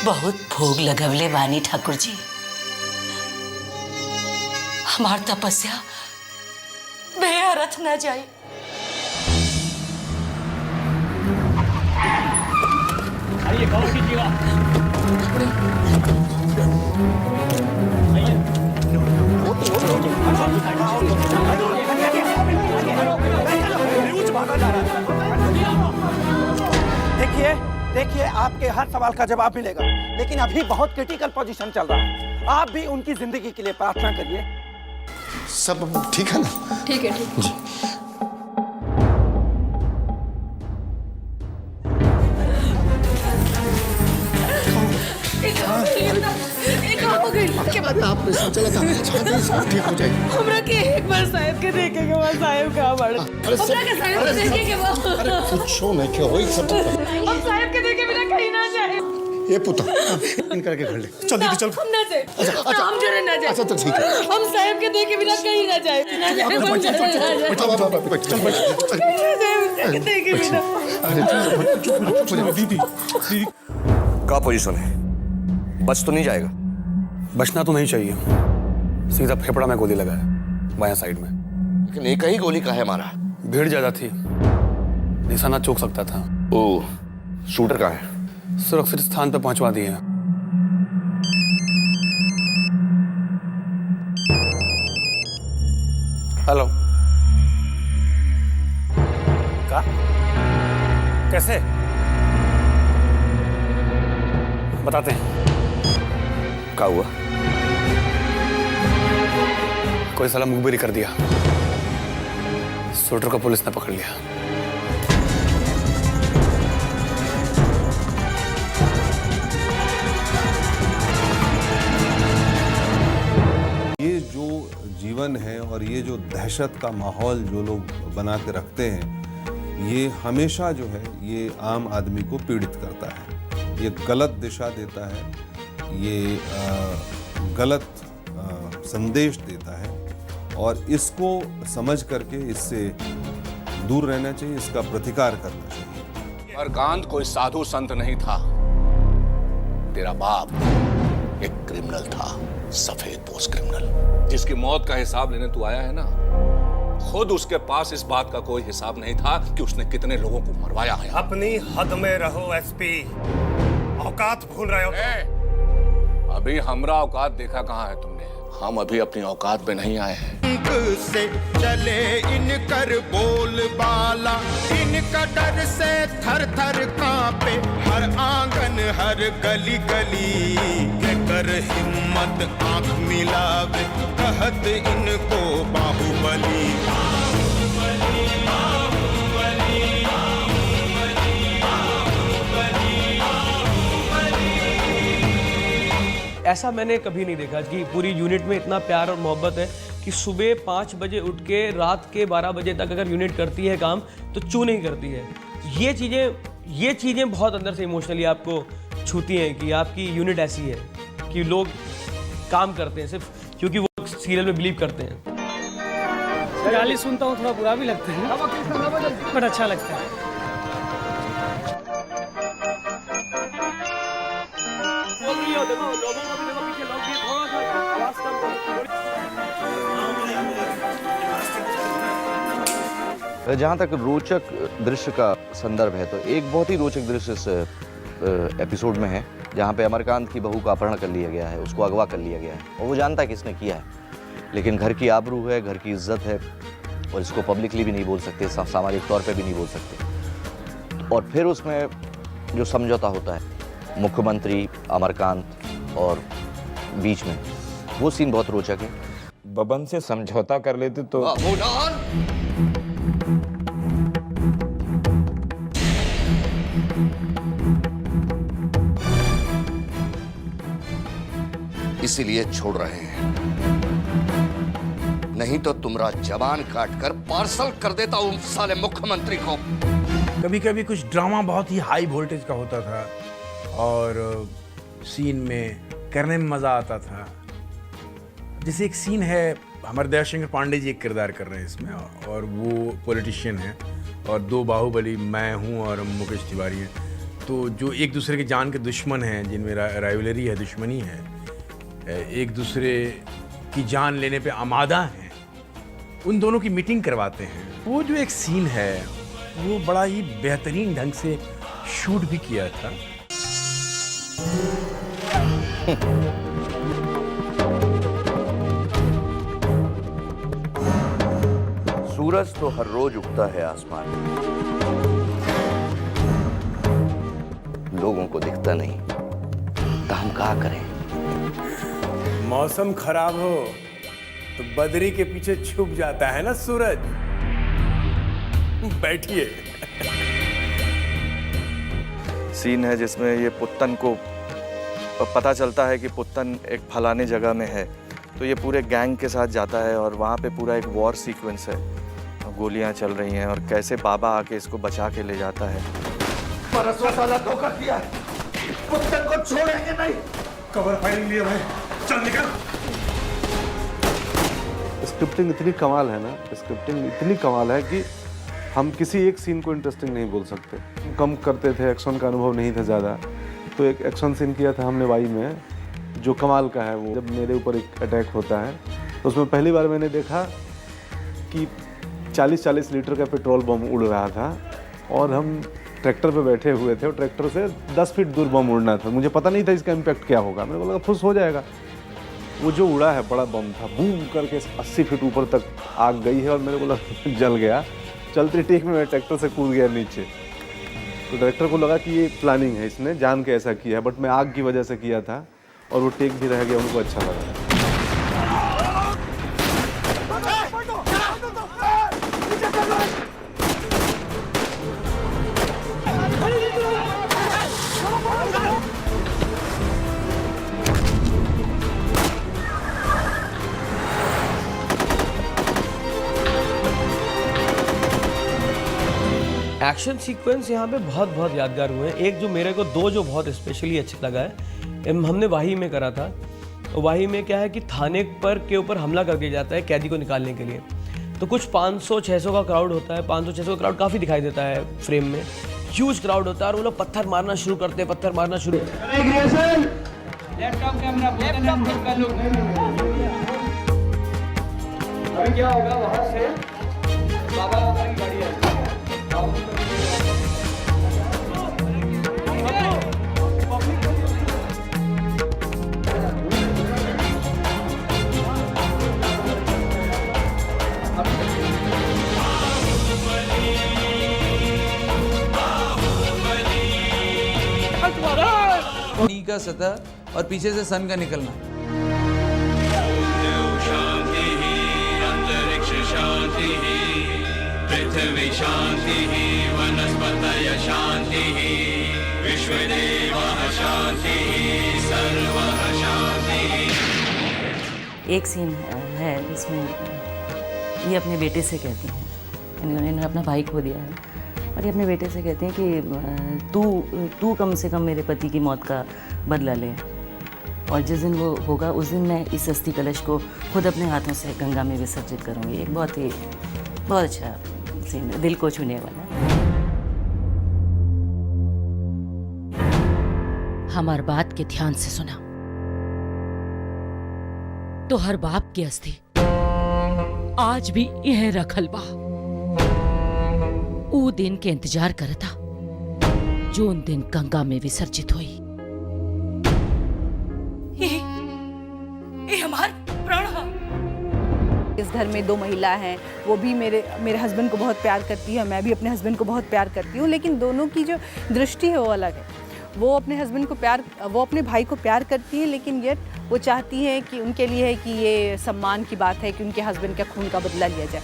बहुत भोग लगवले बानी ठाकुर जी। हमार तपस्या बेअर्थ न जाए। आइए गौर कीजिएगा। देखिए देखिए, आपके हर सवाल का जवाब मिलेगा, लेकिन अभी बहुत क्रिटिकल पोजीशन चल रहा है। आप भी उनकी जिंदगी के लिए प्रार्थना करिए। सब ठीक है ना? ठीक है, ठीक है। आपने सोचा था सब ठीक हो जाएगी। हमरा के एक बार साहब के देखे के बाद साहब का बड़ हमरा के साहब के देखे के बाद कुछ हो नहीं क्या होई सब। हम साहब के देखे बिना कहीं ना जाए। ये पुता इन करके घर ले चल दीदी चल। हम ना जाए। अच्छा हम जरे ना जाए। अच्छा तो ठीक है। हम साहब के देखे बिना कहीं ना जाए। ना जाए। चल देखे बिना। अरे दीदी क्या पोजीशन है? बच तो नहीं जाएगा? बचना तो नहीं चाहिए, सीधा फेफड़ा में गोली लगा है, बायां साइड में। लेकिन एक ही गोली का है मारा? भीड़ ज्यादा थी, निशाना चूक सकता था। ओ, शूटर कहाँ है? सुरक्षित स्थान पर पहुंचवा दिए हैं। हेलो। का? कैसे? बताते हैं। क्या हुआ? कोई साला मुखबिरी कर दिया, शूटर को पुलिस ने पकड़ लिया। ये जो जीवन है और ये जो दहशत का माहौल जो लोग बना के रखते हैं, ये हमेशा जो है ये आम आदमी को पीड़ित करता है, ये गलत दिशा देता है, ये गलत संदेश देता है और इसको समझ करके इससे दूर रहना चाहिए, इसका प्रतिकार करना चाहिए। मरकांत कोई साधु संत नहीं था, तेरा बाप एक क्रिमिनल था, सफेद पोश क्रिमिनल, जिसकी मौत का हिसाब लेने तू आया है ना। खुद उसके पास इस बात का कोई हिसाब नहीं था कि उसने कितने लोगों को मरवाया है। अपनी हद में रहो एसपी, औकात भूल रहे हो। अभी हमरा औकात देखा कहाँ है तुमने? हम अभी अपनी औकात पे नहीं आए हैं। से चले इनकर बोल बाला, इनका डर से थर थर कांपे हर आंगन हर गली गली। कर हिम्मत आंख मिलावे कहत इनको बाहुबली। ऐसा मैंने कभी नहीं देखा कि पूरी यूनिट में इतना प्यार और मोहब्बत है कि सुबह 5 बजे उठ के रात के 12 बजे तक अगर यूनिट करती है काम तो क्यों नहीं करती है। ये चीज़ें बहुत अंदर से इमोशनली आपको छूती हैं कि आपकी यूनिट ऐसी है कि लोग काम करते हैं सिर्फ क्योंकि वो सीरियल में बिलीव करते हैं। गाली सुनता हूँ, थोड़ा बुरा भी लगता है बट अच्छा लगता है। जहाँ तक रोचक दृश्य का संदर्भ है तो एक बहुत ही रोचक दृश्य इस एपिसोड में है जहाँ पे अमरकांत की बहू का अपहरण कर लिया गया है, उसको अगवा कर लिया गया है और वो जानता है किसने किया है, लेकिन घर की आबरू है, घर की इज्जत है और इसको पब्लिकली भी नहीं बोल सकते, सामाजिक तौर पे भी नहीं बोल सकते। और फिर उसमें जो समझौता होता है मुख्यमंत्री अमरकांत और बीच में, वो सीन बहुत रोचक है। बबन से समझौता कर लेते तो इसीलिए छोड़ रहे हैं, नहीं तो तुम्हारा जवान काट कर पार्सल कर देता हूं साले मुख्यमंत्री को। कभी कभी कुछ ड्रामा बहुत ही हाई वोल्टेज का होता था और सीन में करने में मजा आता था। जैसे एक सीन है, हमारे दयाशंकर पांडे जी एक किरदार कर रहे हैं इसमें और वो पॉलिटिशियन है और दो बाहुबली मैं हूँ और मुकेश तिवारी हैं, तो जो एक दूसरे के जान के दुश्मन हैं, जिनमें राइवलरी है, दुश्मनी है, एक दूसरे की जान लेने पे आमादा हैं, उन दोनों की मीटिंग करवाते हैं। वो जो एक सीन है वो बड़ा ही बेहतरीन ढंग से शूट भी किया था। सूरज तो हर रोज उगता है आसमान में, लोगों को दिखता नहीं, तो हम क्या करें। मौसम खराब हो तो बदरी के पीछे छुप जाता है ना सूरज। बैठिए। सीन है जिसमें ये पुत्तन को पता चलता है कि पुत्तन एक फलाने जगह में है, तो ये पूरे गैंग के साथ जाता है और वहाँ पे पूरा एक वॉर सीक्वेंस है, गोलियां चल रही हैं और कैसे बाबा आके इसको बचा के ले जाता है। परसवा साला धोखा किया, पुत्तन को छोड़ेंगे नहीं। कवर फायरिंग लिया भाई, चल निकल। स्क्रिप्टिंग इतनी कमाल है ना, स्क्रिप्टिंग इतनी कमाल है कि हम किसी एक सीन को इंटरेस्टिंग नहीं बोल सकते। कम करते थे, एक्शन का अनुभव नहीं था ज़्यादा, तो एक एक्शन सीन किया था हमने वाई में जो कमाल का है। वो जब मेरे ऊपर एक अटैक होता है तो उसमें पहली बार मैंने देखा कि 40-40 लीटर का पेट्रोल बम उड़ रहा था और हम ट्रैक्टर पे बैठे हुए थे और ट्रैक्टर से 10 फीट दूर बम उड़ना था। मुझे पता नहीं था इसका इम्पैक्ट क्या होगा, मैंने बोला फुस हो जाएगा। वो जो उड़ा है बड़ा बम था, बूम करके 80 फीट ऊपर तक आग गई है और मेरे बोला जल गया। चलते टेक में मैं ट्रैक्टर से कूद गया नीचे, तो डायरेक्टर को लगा कि ये प्लानिंग है, इसने जान के ऐसा किया है, बट मैं आग की वजह से किया था और वो टेक भी रह गया, उनको अच्छा लगा। एक्शन सीक्वेंस यहाँ पे बहुत यादगार हुए हैं। एक जो मेरे को दो जो बहुत स्पेशली अच्छा लगा है, हमने वाही में करा था। वाही में क्या है कि थाने पर के ऊपर हमला कर दिया जाता है कैदी को निकालने के लिए, तो कुछ 500-600 का क्राउड होता है। 500-600 का क्राउड काफ़ी दिखाई देता है फ्रेम में, ह्यूज क्राउड होता है और वो लोग पत्थर मारना शुरू करते हैं, पत्थर मारना शुरू। क्या होगा वहाँ से बाबा की गाड़ी है। नी का सतह और पीछे से सन का निकलना। शांति अंतरिक्ष शांति पृथ्वी शांति वनस्पतय शांति विश्वदेवः शांति सर्वः शांति। एक सीन है जिसमें ये अपने बेटे से कहती हैं, इन्होंने अपना भाई खो दिया है और ये अपने बेटे से कहती हैं कि तू कम से कम मेरे पति की मौत का बदला ले, और जिस दिन वो होगा उस दिन मैं इस अस्थि कलश को खुद अपने हाथों से गंगा में विसर्जित करूँगी। एक बहुत अच्छा सीन, दिल को छूने वाला। हमार बात के ध्यान से सुना तो हर बाप की अस्थि आज भी यह रखल बा। ऊ दिन के इंतजार करता जो उन दिन गंगा में विसर्जित हुई। ये हमार प्राण है। इस घर में 2 महिला हैं, वो भी मेरे हस्बैंड को बहुत प्यार करती है, मैं भी अपने हस्बैंड को बहुत प्यार करती हूँ, लेकिन दोनों की जो दृष्टि है वो अलग है। वो अपने भाई को प्यार करती है, लेकिन ये वो चाहती है कि उनके लिए है कि ये सम्मान की बात है कि उनके हस्बैंड का खून का बदला लिया जाए।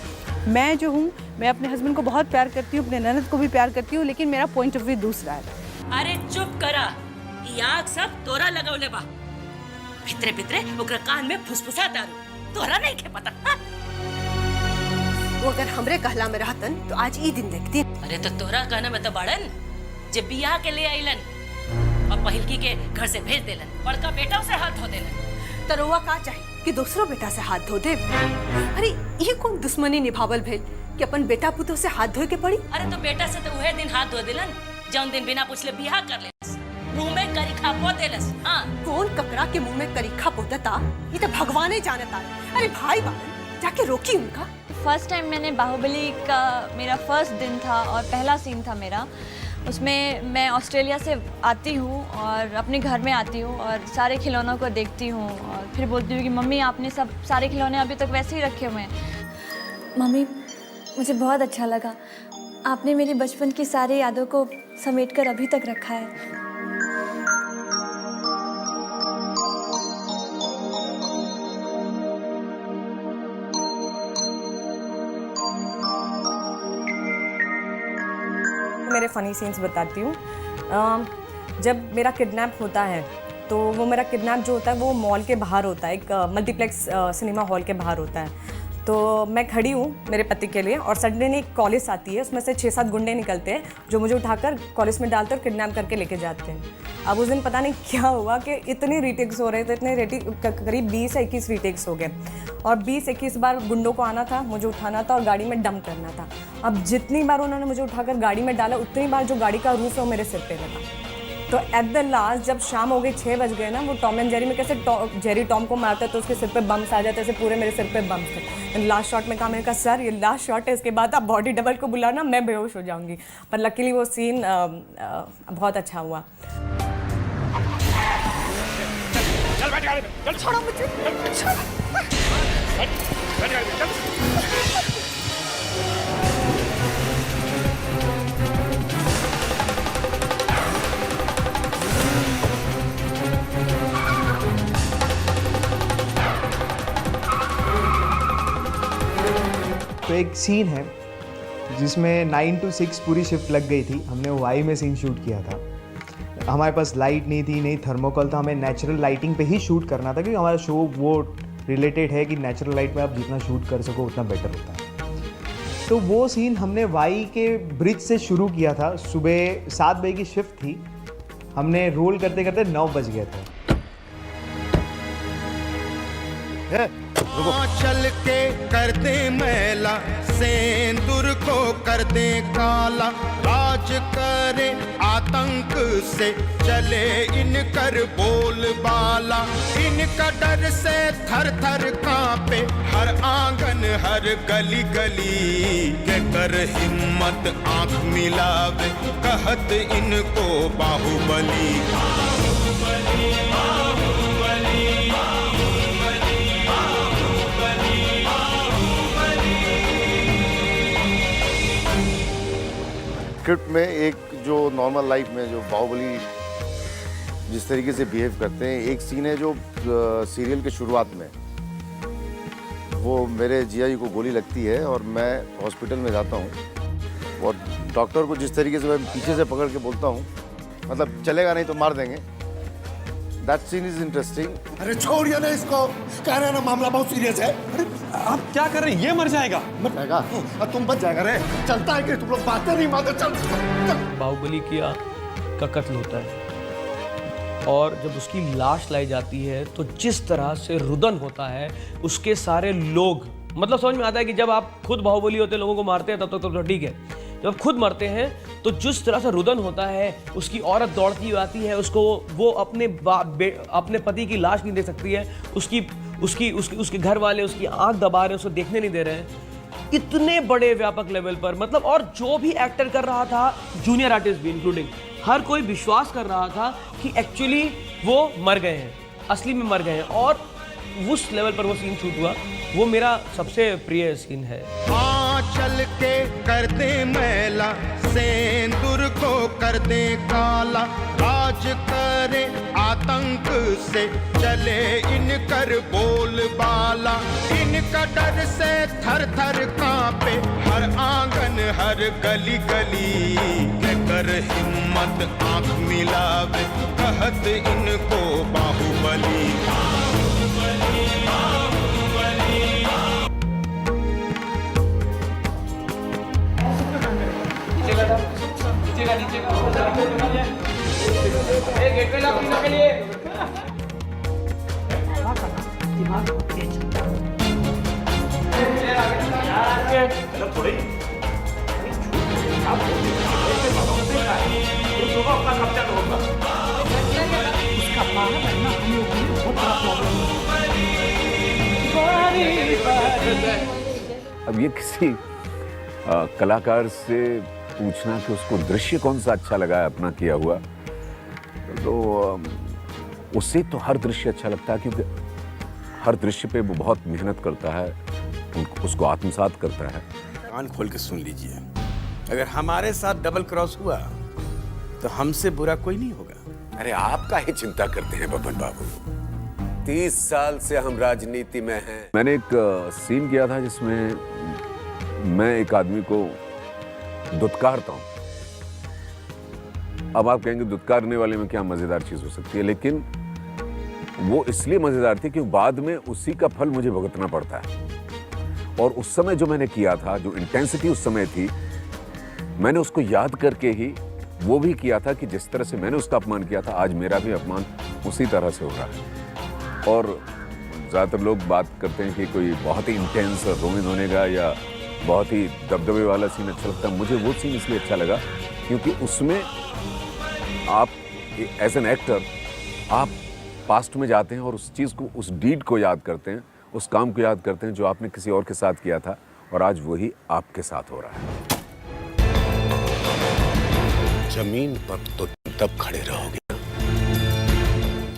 मैं जो हूँ, मैं अपने हस्बैंड को बहुत प्यार करती हूँ, अपने ननद को भी प्यार करती हूँ, लेकिन मेरा पॉइंट ऑफ व्यू दूसरा है। अरे चुप करा, ई आग सब तोरा लगौले बा। भितरे भितरे ओकरा कान में फुसफुसा दारू, तोरा नहीं के पता। हाँ? वो अगर हमरे कहला में रहतन तो आज ई दिन देखती। अरे तो तोरा कहना में तो बाड़न जब बियाह के ले आइलन और पहिलकी के घर से भेज देलन, बड़का बेटा उसे हाथ धो देलन। तरुआ का चाहिए कि दूसरों बेटा से हाथ धो दे? अरे ये कौन दुश्मनी निभावल भेल कि अपन बेटा पुतो से हाथ धोए के पड़ी? अरे तो बेटा से तो वह दिन हाथ धो देलन जौन दिन बिना पूछले बियाह कर लेलस, मुंह में करीखा पो देलस। हाँ, कौन ककरा के मुंह में करीखा पोतता ये तो भगवान ही जानता है। अरे भाई बाबन जाके रोकी उनका। फर्स्ट टाइम मैंने बाहुबली का मेरा फर्स्ट दिन था और पहला सीन था मेरा। उसमें मैं ऑस्ट्रेलिया से आती हूँ और अपने घर में आती हूँ और सारे खिलौनों को देखती हूँ और फिर बोलती हूँ कि मम्मी आपने सारे खिलौने अभी तक वैसे ही रखे हुए हैं। मम्मी मुझे बहुत अच्छा लगा, आपने मेरी बचपन की सारी यादों को समेटकर अभी तक रखा है। मेरे फ़नी सीन्स बताती हूँ। जब मेरा किडनैप होता है तो वो मेरा किडनैप जो होता है वो मॉल के बाहर होता है, एक मल्टीप्लेक्स सिनेमा हॉल के बाहर होता है। तो मैं खड़ी हूँ मेरे पति के लिए और सडनली एक कॉलेज आती है, उसमें से 6-7 गुंडे निकलते हैं जो मुझे उठाकर कॉलेज में डालते और किडनैप करके लेके जाते हैं। अब उस दिन पता नहीं क्या हुआ कि इतने रीटेक्स हो रहे थे, करीब 20 या 21 रीटेक्स हो गए और 20-21 बार गुंडों को आना था, मुझे उठाना था और गाड़ी में डंप करना था। अब जितनी बार उन्होंने मुझे उठाकर गाड़ी में डाला उतनी बार जो गाड़ी का रूफ है वो मेरे सिर पे लगा। तो एट द लास्ट जब शाम हो गई 6 बज गए ना, वो टॉम एंड जेरी में कैसे जेरी टॉम को मारता है तो उसके सिर पे बम्स आ जाते, ऐसे पूरे मेरे सिर पे बम्स थे। लास्ट शॉट में कहा, मैंने कहा सर ये लास्ट शॉट है, इसके बाद आप बॉडी डबल को बुलाना, मैं बेहोश हो जाऊंगी। पर लकीली वो सीन बहुत अच्छा हुआ। चल बैठ गाड़ी में, चल छोड़ो मुझे, बैठ गाड़ी में, चल। तो एक सीन है जिसमें 9 to 6 पूरी शिफ्ट लग गई थी। हमने वाई में सीन शूट किया था। हमारे पास लाइट नहीं थी, नहीं थर्मोकोल था, हमें नेचुरल लाइटिंग पे ही शूट करना था क्योंकि हमारा शो वो रिलेटेड है कि नेचुरल लाइट में आप जितना शूट कर सको उतना बेटर होता है। तो वो सीन हमने वाई के ब्रिज से शुरू किया था। सुबह 7 बजे की शिफ्ट थी, हमने रोल करते करते 9 बज गए थे। चल के कर दे मैला, सेंदूर को कर दे काला, राज करे आतंक से चले इनकर बोलबाला, इनका डर से थर थर कांपे हर आंगन हर गली गली, के कर हिम्मत आंख मिलावे कहत इनको बाहुबली। स्क्रिप्ट में एक जो नॉर्मल लाइफ में जो बाहुबली जिस तरीके से बिहेव करते हैं, एक सीन है जो सीरियल के शुरुआत में वो मेरे जिया जी को गोली लगती है और मैं हॉस्पिटल में जाता हूँ और डॉक्टर को जिस तरीके से मैं पीछे से पकड़ के बोलता हूँ, मतलब चलेगा नहीं तो मार देंगे, दैट सीन इज इंटरेस्टिंग। अरे छोड़िए ना इसको, कह रहे हैं ना मामला बहुत सीरियस है। अरे आप क्या कर रहे हैं? ये मर जाएगा। मर जाएगा? तुम बच जाएगा रे। चलता है कि तुम लोग बातें नहीं मानते। चल बाहुबली का कत्ल होता है और जब उसकी लाश लाई जाती है तो जिस तरह से रुदन होता है उसके सारे लोग, मतलब समझ में आता है कि जब आप खुद बाहुबली होते लोगों को मारते हैं तब तो ठीक है, जब खुद मरते हैं तो जिस तरह से रुदन होता है, उसकी औरत दौड़ती आती है, उसको वो अपने पति की लाश नहीं देख सकती है, उसके घर वाले उसकी आंख दबा रहे हैं, उसको देखने नहीं दे रहे हैं, इतने बड़े व्यापक लेवल पर। मतलब और जो भी एक्टर कर रहा था, जूनियर आर्टिस्ट भी इंक्लूडिंग, हर कोई विश्वास कर रहा था कि एक्चुअली वो मर गए हैं, असली में मर गए हैं, और उस लेवल पर वो सीन शूट हुआ। वो मेरा सबसे प्रिय सीन है। चल के कर दे मैला, सेंदूर को कर दे काला, राज करे आतंक से चले इनकर बोलबाला, इनका डर से थर थर कांपे हर आंगन हर गली गली, कर हिम्मत आंख मिलावे कहत इनको बाहुबली। अब ये किसी कलाकार से पूछना कि उसको दृश्य कौन सा अच्छा लगा है अपना किया हुआ, तो उससे तो हर दृश्य अच्छा लगता है, क्योंकि हर दृश्य पे वो बहुत मेहनत करता है, उसको आत्मसात करता है। कान खोल के सुन लीजिए, अगर हमारे साथ डबल क्रॉस हुआ तो हमसे बुरा कोई नहीं होगा। अरे आप काहे चिंता करते हैं बबन बाबू, 30 साल से हम राजनीति में हैं। मैंने एक सीन किया था जिसमें मैं एक आदमी को दुत्कारता हूं। अब आप कहेंगे दुत्कारने वाले में क्या मजेदार चीज हो सकती है, लेकिन वो इसलिए मजेदार थी कि बाद में उसी का फल मुझे भुगतना पड़ता है। और उस समय जो मैंने किया था, जो इंटेंसिटी उस समय थी, मैंने उसको याद करके ही वो भी किया था कि जिस तरह से मैंने उसका अपमान किया था, आज मेरा भी अपमान उसी तरह से हो रहा है। और ज़्यादातर लोग बात करते हैं कि कोई बहुत ही इंटेंस रोमिन होने का या बहुत ही दबदबे वाला सीन अच्छा लगता है। मुझे वो सीन इसलिए अच्छा लगा क्योंकि उसमें आप एज एन एक्टर आप पास्ट में जाते हैं और उस चीज़ को, उस डीड को याद करते हैं, उस काम को याद करते हैं जो आपने किसी और के साथ किया था, और आज वही आपके साथ हो रहा है। जमीन पर तो तब खड़े रहोगे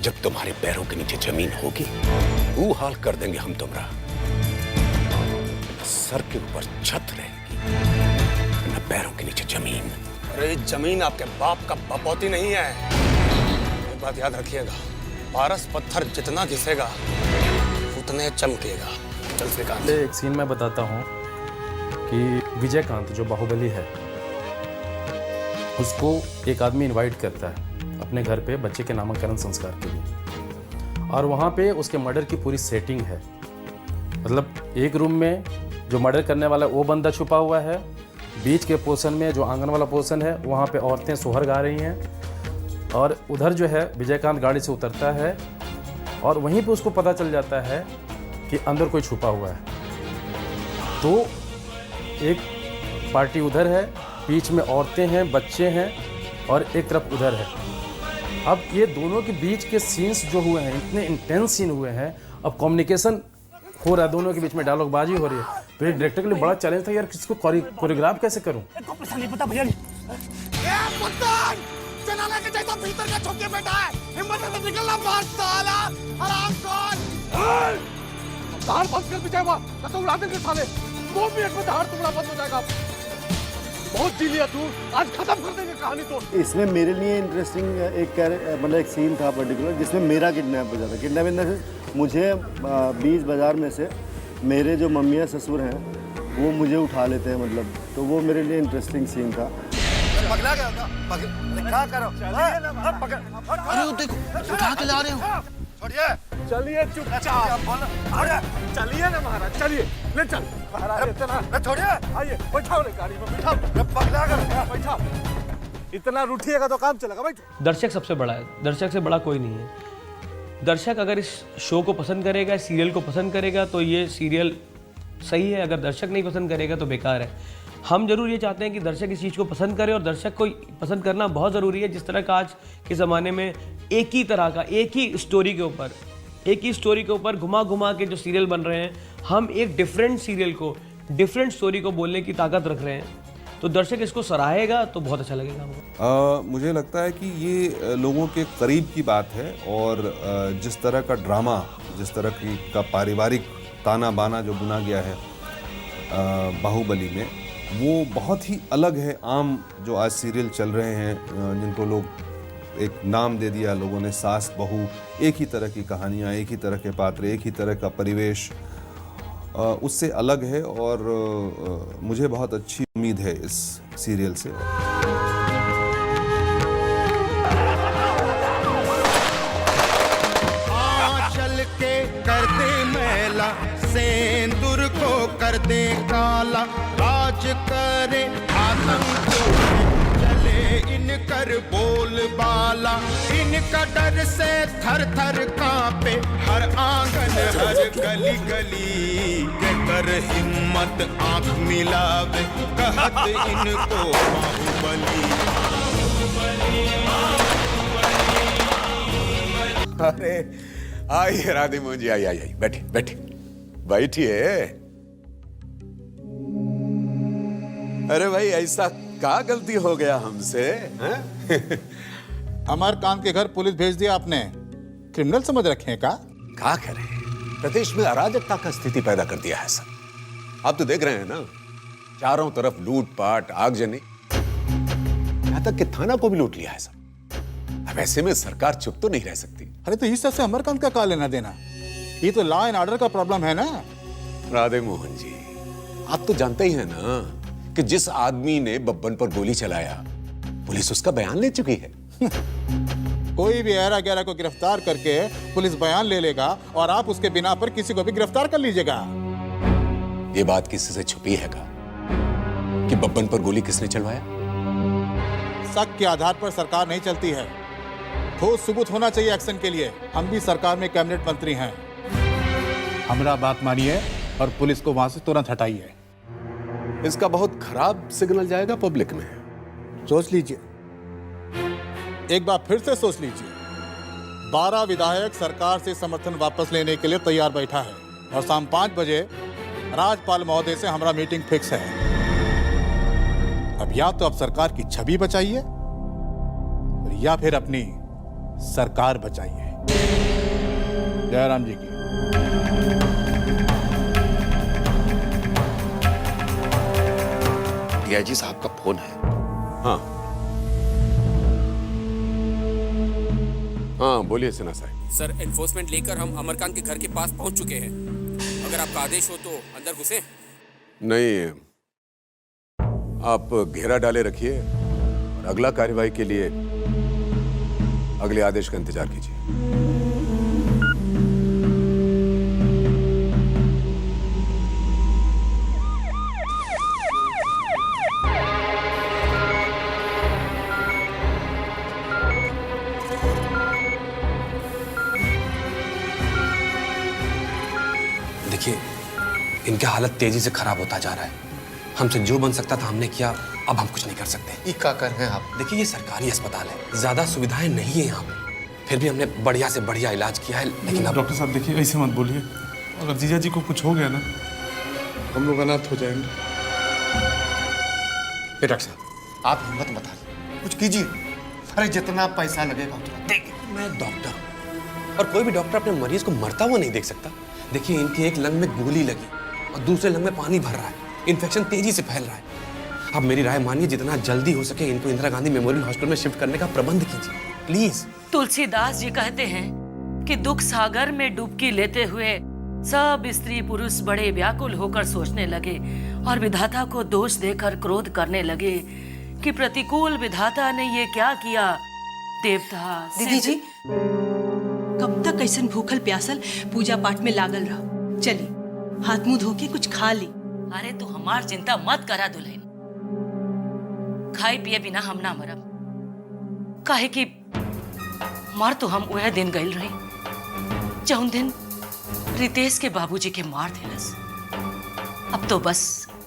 जब तुम्हारे पैरों के नीचे जमीन होगी। वो हाल कर देंगे हम तुम्हारा। सर के ऊपर छत रहेगी, न पैरों के नीचे जमीन। अरे जमीन आपके बाप का बपौती नहीं है, ये बात याद रखिएगा। पारस पत्थर जितना घिसेगा उतने चमकेगा। चल श्रीकांत। एक सीन मैं बताता हूँ कि विजयकांत जो बाहुबली है, उसको एक आदमी इनवाइट करता है अपने घर पे बच्चे के नामकरण संस्कार के लिए, और वहाँ पे उसके मर्डर की पूरी सेटिंग है। मतलब एक रूम में जो मर्डर करने वाला वो बंदा छुपा हुआ है, बीच के पोर्शन में जो आंगन वाला पोर्शन है वहाँ पे औरतें सोहर गा रही हैं, और उधर जो है विजयकांत गाड़ी से उतरता है और वहीं पे उसको पता चल जाता है कि अंदर कोई छुपा हुआ है। तो एक पार्टी उधर है, बीच में औरतें हैं, बच्चे हैं, और एक तरफ उधर है। अब ये दोनों के बीच के सीन्स जो हुए हैं, इतने इंटेंस सीन हुए हैं। अब कम्युनिकेशन हो रहा है दोनों के बीच में, डायलॉगबाजी हो रही है। तो एक डायरेक्टर के लिए बड़ा चैलेंज था यार, किसको कोरियोग्राफ कैसे करूं। नहीं पता भैया जनाला के जैसा भीतर का छुपके बैठा है, हिम्मत है तो निकलना बाहर साला हरामखोर। धार बंद कर पीछे हुआ तो उड़ा देंगे साले। 2 मिनट में धार टुकड़ा बंद हो जाएगा। बहुत जी लिया तू, आज खत्म कर देंगे कहानी तो। इसमें मेरे लिए इंटरेस्टिंग एक सीन था पर्टिकुलर जिसमें मेरा किडनैप हो जाता। किडनैप इन द सेंस मुझे बीच बाजार में से मेरे जो मम्मियाँ ससुर हैं वो मुझे उठा लेते हैं, मतलब, तो वो मेरे लिए इंटरेस्टिंग सीन था। पकड़ा गया होगा। अरे क्या करो? पकड़। अरे वो देखो, उठा के ला रहे हो। छोड़िए। चलिए चुपचाप। चलिए ना महाराज, चलिए ले चल महाराज। इतना छोड़िए। आइए बैठाओ रे गाड़ी में, बैठाओ। पकड़ा कर बैठाओ। इतना रूठिएगा तो काम चलेगा भाई। दर्शक सबसे बड़ा है, दर्शक से बड़ा कोई नहीं है। दर्शक अगर इस शो को पसंद करेगा, इस सीरियल को पसंद करेगा तो ये सीरियल सही है। अगर दर्शक नहीं पसंद करेगा तो बेकार है। हम जरूर ये चाहते हैं कि दर्शक इस चीज़ को पसंद करे, और दर्शक को पसंद करना बहुत ज़रूरी है। जिस तरह का आज के ज़माने में एक ही तरह का, एक ही स्टोरी के ऊपर घुमा घुमा के जो सीरियल बन रहे हैं, हम एक डिफरेंट सीरियल को, डिफरेंट स्टोरी को बोलने की ताकत रख रहे हैं। तो दर्शक इसको सराहेगा तो बहुत अच्छा लगेगा हमको। मुझे लगता है कि ये लोगों के करीब की बात है, और जिस तरह का ड्रामा, जिस तरह का पारिवारिक ताना बाना जो बुना गया है बाहुबली में, वो बहुत ही अलग है आम जो आज सीरियल चल रहे हैं, जिनको लोग एक नाम दे दिया लोगों ने, सास बहू। एक ही तरह की कहानियाँ, एक ही तरह के पात्र, एक ही तरह का परिवेश, उससे अलग है। और मुझे बहुत अच्छी उम्मीद है इस सीरियल से। चल के कर दे मैला, सेंदूर को कर दे काला, राज करे आतंक चले इनकर बोल बाला, इनका डर से थर थर कांपे हर आंगन हर गली गली, के कर हिम्मत आंख मिलावे कहत इनको बाहुबली। अरे आइए राधे मोहन जी, आइए बैठिए बैठिए बैठिए। अरे भाई ऐसा क्या गलती हो गया हमसे? हमार कान के घर पुलिस भेज दिया आपने, क्रिमिनल समझ रखे हैं क्या करें, प्रदेश में अराजकता का स्थिति पैदा कर दिया है सर। आप तो देख रहे हैं ना, चारों तरफ लूटपाट, आगजनी, यहां तक कि थाना को भी लूट लिया है सर। अब ऐसे में सरकार चुप तो नहीं रह सकती। अरे तो इस सबसे हमारे काम का लेना देना? ये तो लॉ एंड ऑर्डर का प्रॉब्लम है ना। राधे मोहन जी, आप तो जानते ही हैं ना कि जिस आदमी ने बब्बन पर गोली चलाया, पुलिस उसका बयान ले चुकी है। कोई भी ऐरा गैरा को गिरफ्तार करके पुलिस बयान ले लेगा, और आप उसके बिना पर किसी को भी गिरफ्तार कर लीजिएगा। ये बात किसी से छुपी है का कि बब्बन पर गोली किसने चलवाया? शक के आधार पर सरकार नहीं चलती है, ठोस सबूत होना चाहिए एक्शन के लिए। हम भी सरकार में कैबिनेट मंत्री हैं। हमारा बात मानिए और पुलिस को वहां से तुरंत हटाइए। इसका बहुत खराब सिग्नल जाएगा पब्लिक में। सोच लीजिए, एक बार फिर से सोच लीजिए। 12 विधायक सरकार से समर्थन वापस लेने के लिए तैयार बैठा है, और शाम 5 बजे राजपाल महोदय से हमारा मीटिंग फिक्स है। अब या तो आप सरकार की छवि बचाइए, या फिर अपनी सरकार बचाइए। जयराम जी की। डीआईजी साहब का फोन है। हाँ बोलिए सिन्हा साहब। सर, एनफोर्समेंट लेकर हम अमरकांत के घर के पास पहुंच चुके हैं। अगर आपका आदेश हो तो अंदर घुसे। नहीं, आप घेरा डाले रखिए, और अगला कार्यवाही के लिए अगले आदेश का इंतजार कीजिए। देखिए, इनका हालत तेजी से खराब होता जा रहा है। हमसे जो बन सकता था हमने किया, अब हम कुछ नहीं कर सकते। ये क्या कर रहे हैं आप? देखिए, ये सरकारी अस्पताल है, ज्यादा सुविधाएं नहीं है यहाँ पे। फिर भी हमने बढ़िया से बढ़िया इलाज किया है, लेकिन अब डॉक्टर साहब देखिए, ऐसे मत बोलिए। अगर जीजा जी को कुछ हो गया ना, हम लोग अनाथ हो जाएंगे। डॉक्टर साहब, आप हिम्मत मत हारिए, कुछ कीजिए। अरे जितना पैसा लगेगा उतना देंगे। मैं डॉक्टर हूँ, और कोई भी डॉक्टर अपने मरीज को मरता हुआ नहीं देख सकता। देखिए, इनके एक लंग में गोली लगी और दूसरे लंग में पानी भर रहा है। इन्फेक्शन तेजी से फैल रहा है। अब मेरी राय मानिए, जितना जल्दी हो सके इनको इंदिरा गांधी मेमोरियल हॉस्पिटल में शिफ्ट करने का प्रबंध कीजिए, प्लीज। तुलसीदास जी कहते हैं कि दुख सागर में डुबकी लेते हुए सब स्त्री पुरुष बड़े व्याकुल होकर सोचने लगे और विधाता को दोष देकर क्रोध करने लगे कि प्रतिकूल विधाता ने ये क्या किया। देवता दीदी जी, कब तक ऐसा भूखल प्यासल पूजा पाठ में लागल रहा? चली हाथ मुंह धो के कुछ खा ली। अरे तू हमार चिंता मत करा दुल्हन, खाए पिए बिना हम ना मरब। काहे कि मर तो हम वह दिन गइल रही जौन दिन रितेश के बाबूजी के मार देलस। अब तो बस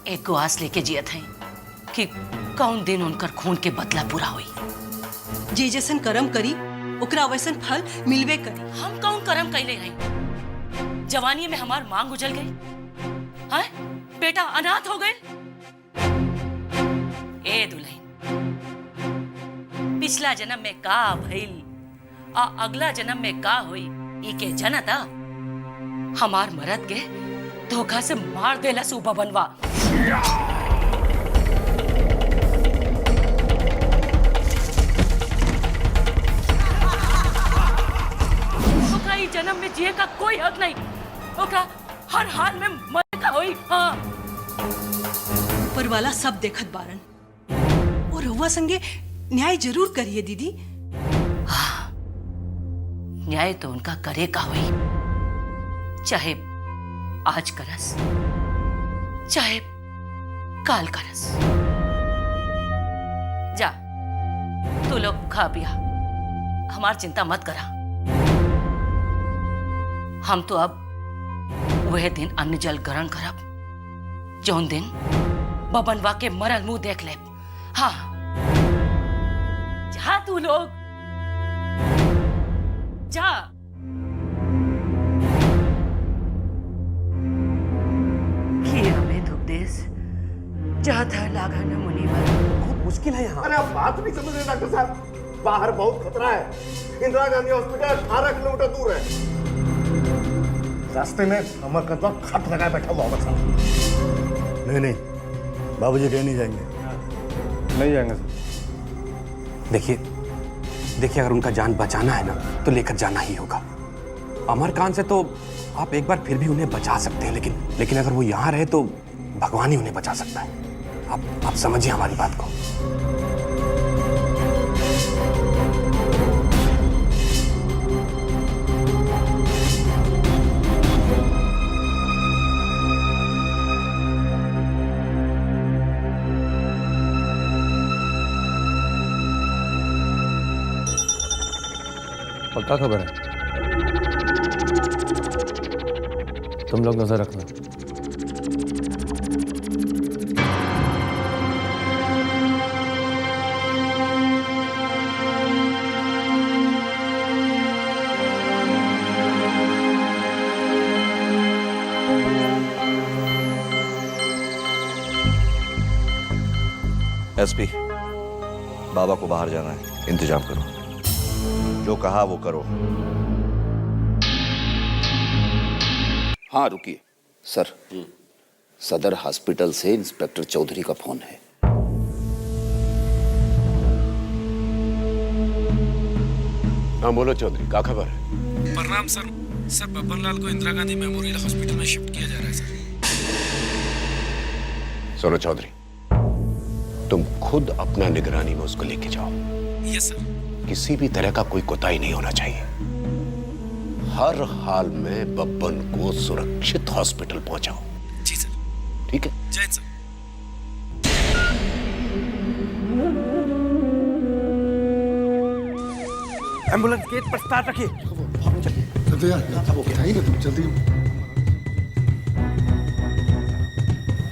एक गो आस लेके जियत हैं कि कौन दिन उनकर खून के बदला पूरा हुई। जे जैसन कर्म करी ओकरा वैसन फल मिलवे करी। हम कौन कर्म कैले रही? जवानी में हमार मांग उजल गई, हाँ? बेटा अनाथ हो गए। ए दुल्हन, पिछला जन्म में का भइल आ अगला जन्म में का हुई ई के जनता। हमार मरद के धोखा से मार देला सु बबनवा। ओकरा ई जन्म में जिए का कोई हक नहीं। ओकरा हर हाल में मरे का होई। हाँ, ऊपर वाला सब देखत बारन और रउआ संगे न्याय जरूर करिए दीदी। न्याय तो उनका करे का हुई, चाहे आज करस चाहे काल करस। जा तू लोग खा पिया, हमार चिंता मत करा। हम तो अब वह दिन अन्न जल ग्रहण करब जौन दिन बबनवा के मरल मुंह देख ले। हाँ, जा तू लोग जा। हमें दुपदेश जाता लागा न मुनीवर। बहुत मुश्किल है यहाँ। अरे आप बात नहीं समझ रहे डॉक्टर साहब, बाहर बहुत खतरा है। इंदिरा गांधी हॉस्पिटल 18 किलोमीटर दूर है। रास्ते में अमर कदवा खट लगाए बैठा हुआ होगा। नहीं, बाबूजी कहीं नहीं जाएंगे। नहीं जाएंगे सर। देखिए अगर उनका जान बचाना है ना तो लेकर जाना ही होगा। अमरकांत से तो आप एक बार फिर भी उन्हें बचा सकते हैं, लेकिन अगर वो यहाँ रहे तो भगवान ही उन्हें बचा सकता है। आप समझिए हमारी बात को। पक्का खबर है? तुम लोग नजर रखना। एसपी, बाबा को बाहर जाना है, इंतजाम करो। जो कहा वो करो। हाँ रुकिए सर, सदर हॉस्पिटल से इंस्पेक्टर चौधरी का फोन है। हाँ बोलो चौधरी, क्या खबर है? प्रणाम सर। सर बब्बनलाल को इंदिरा गांधी मेमोरियल हॉस्पिटल में शिफ्ट किया जा रहा है सर। सुनो चौधरी, तुम खुद अपना निगरानी में उसको लेके जाओ। Yes sir. किसी भी तरह का कोई कोताही नहीं होना चाहिए। हर हाल में बब्बन को सुरक्षित हॉस्पिटल पहुंचाओ। जी सर। ठीक है? जय सर। एम्बुलेंस गेट पर स्टार्ट रखिए। जल्दी यार, वो बताइए ना तुम जल्दी।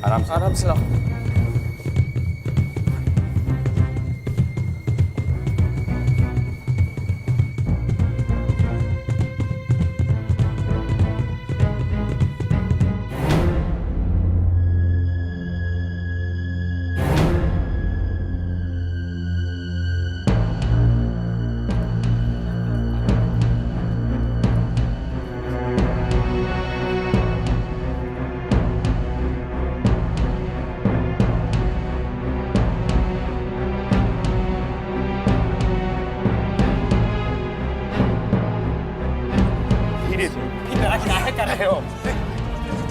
आराम से आओ। क्या कर रहे हो?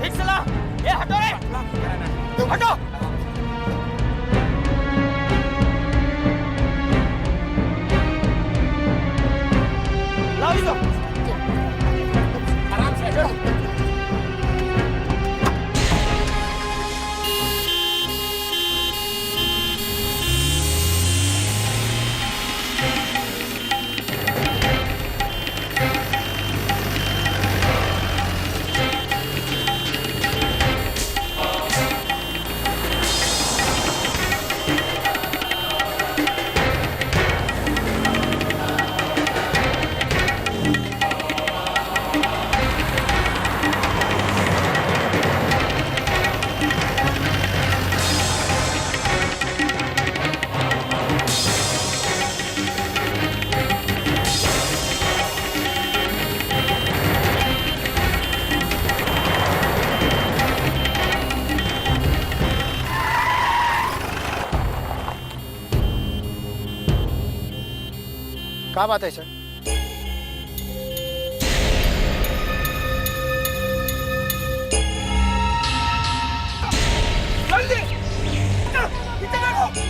ठीक चला। ये हटो रे, हटो। क्या बात है सर?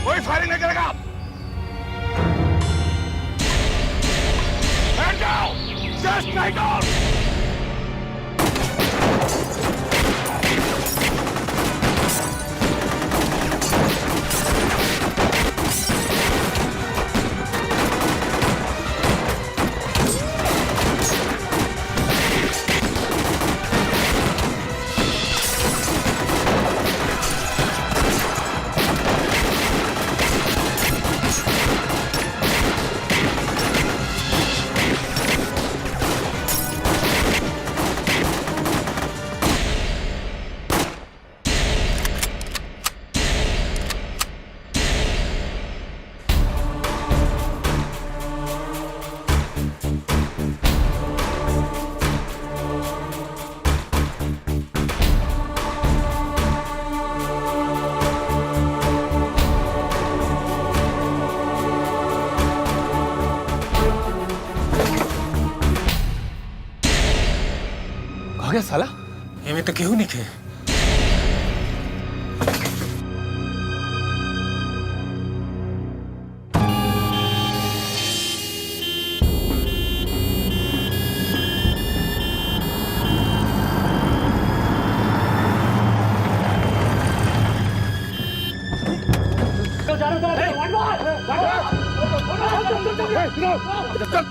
कोई फायरिंग नहीं करेगा। Hand down! Just lay down! हो गया साला? ये में तो केहू नहीं थे।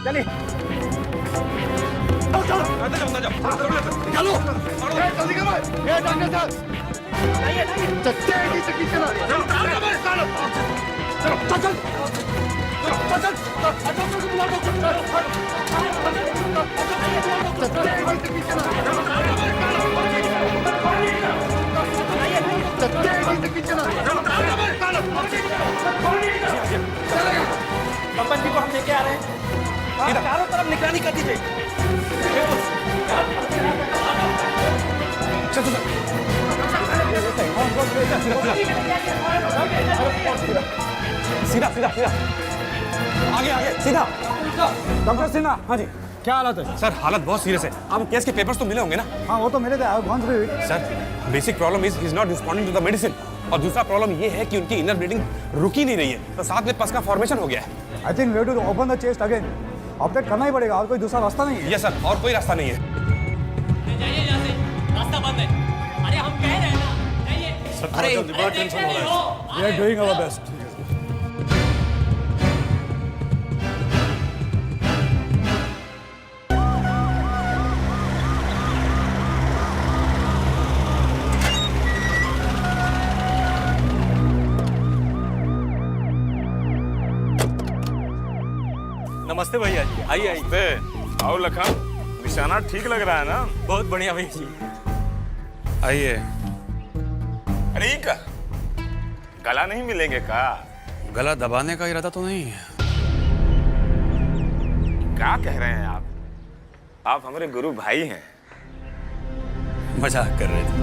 चलिए निकालो जल्दी करो ये डॉक्टर साहब तेजी से खींचना चलो चल चल डॉक्टर को बुला पंपन जी को हम लेके आ रहे हैं। चारों तरफ निगरानी कर दीजिए। सीधा सीधा सीधा आगे आगे सीधा। डॉक्टर सिन्हा। हाँ जी क्या हालत है? सर हालत बहुत सीरियस है। आपको केस के पेपर्स तो मिले होंगे ना? हाँ वो तो मिले थे। Sir basic problem is he is not responding to the medicine और दूसरा प्रॉब्लम ये है कि उनकी इनर ब्लीडिंग रुक ही नहीं रही है, तो साथ में पस का फॉर्मेशन हो गया है। I think we have to open the chest again. Operate करना ही पड़ेगा, और कोई दूसरा रास्ता नहीं है। यस सर, और कोई रास्ता नहीं है। रास्ता बंद है। अरे हम कह रहे हैं ना, जाइए। सर थोड़ा जल्दी, बड़ा टेंशन हो रहा है। We are doing our best. नमस्ते भैया जी, आइए आइए। आओ लखन, निशाना ठीक लग रहा है ना? बहुत बढ़िया भैया जी। आइए। अरे का गला नहीं मिलेंगे का? गला दबाने का इरादा तो नहीं है। क्या कह रहे हैं आप? आप हमारे गुरु भाई हैं। मजाक कर रहे थे।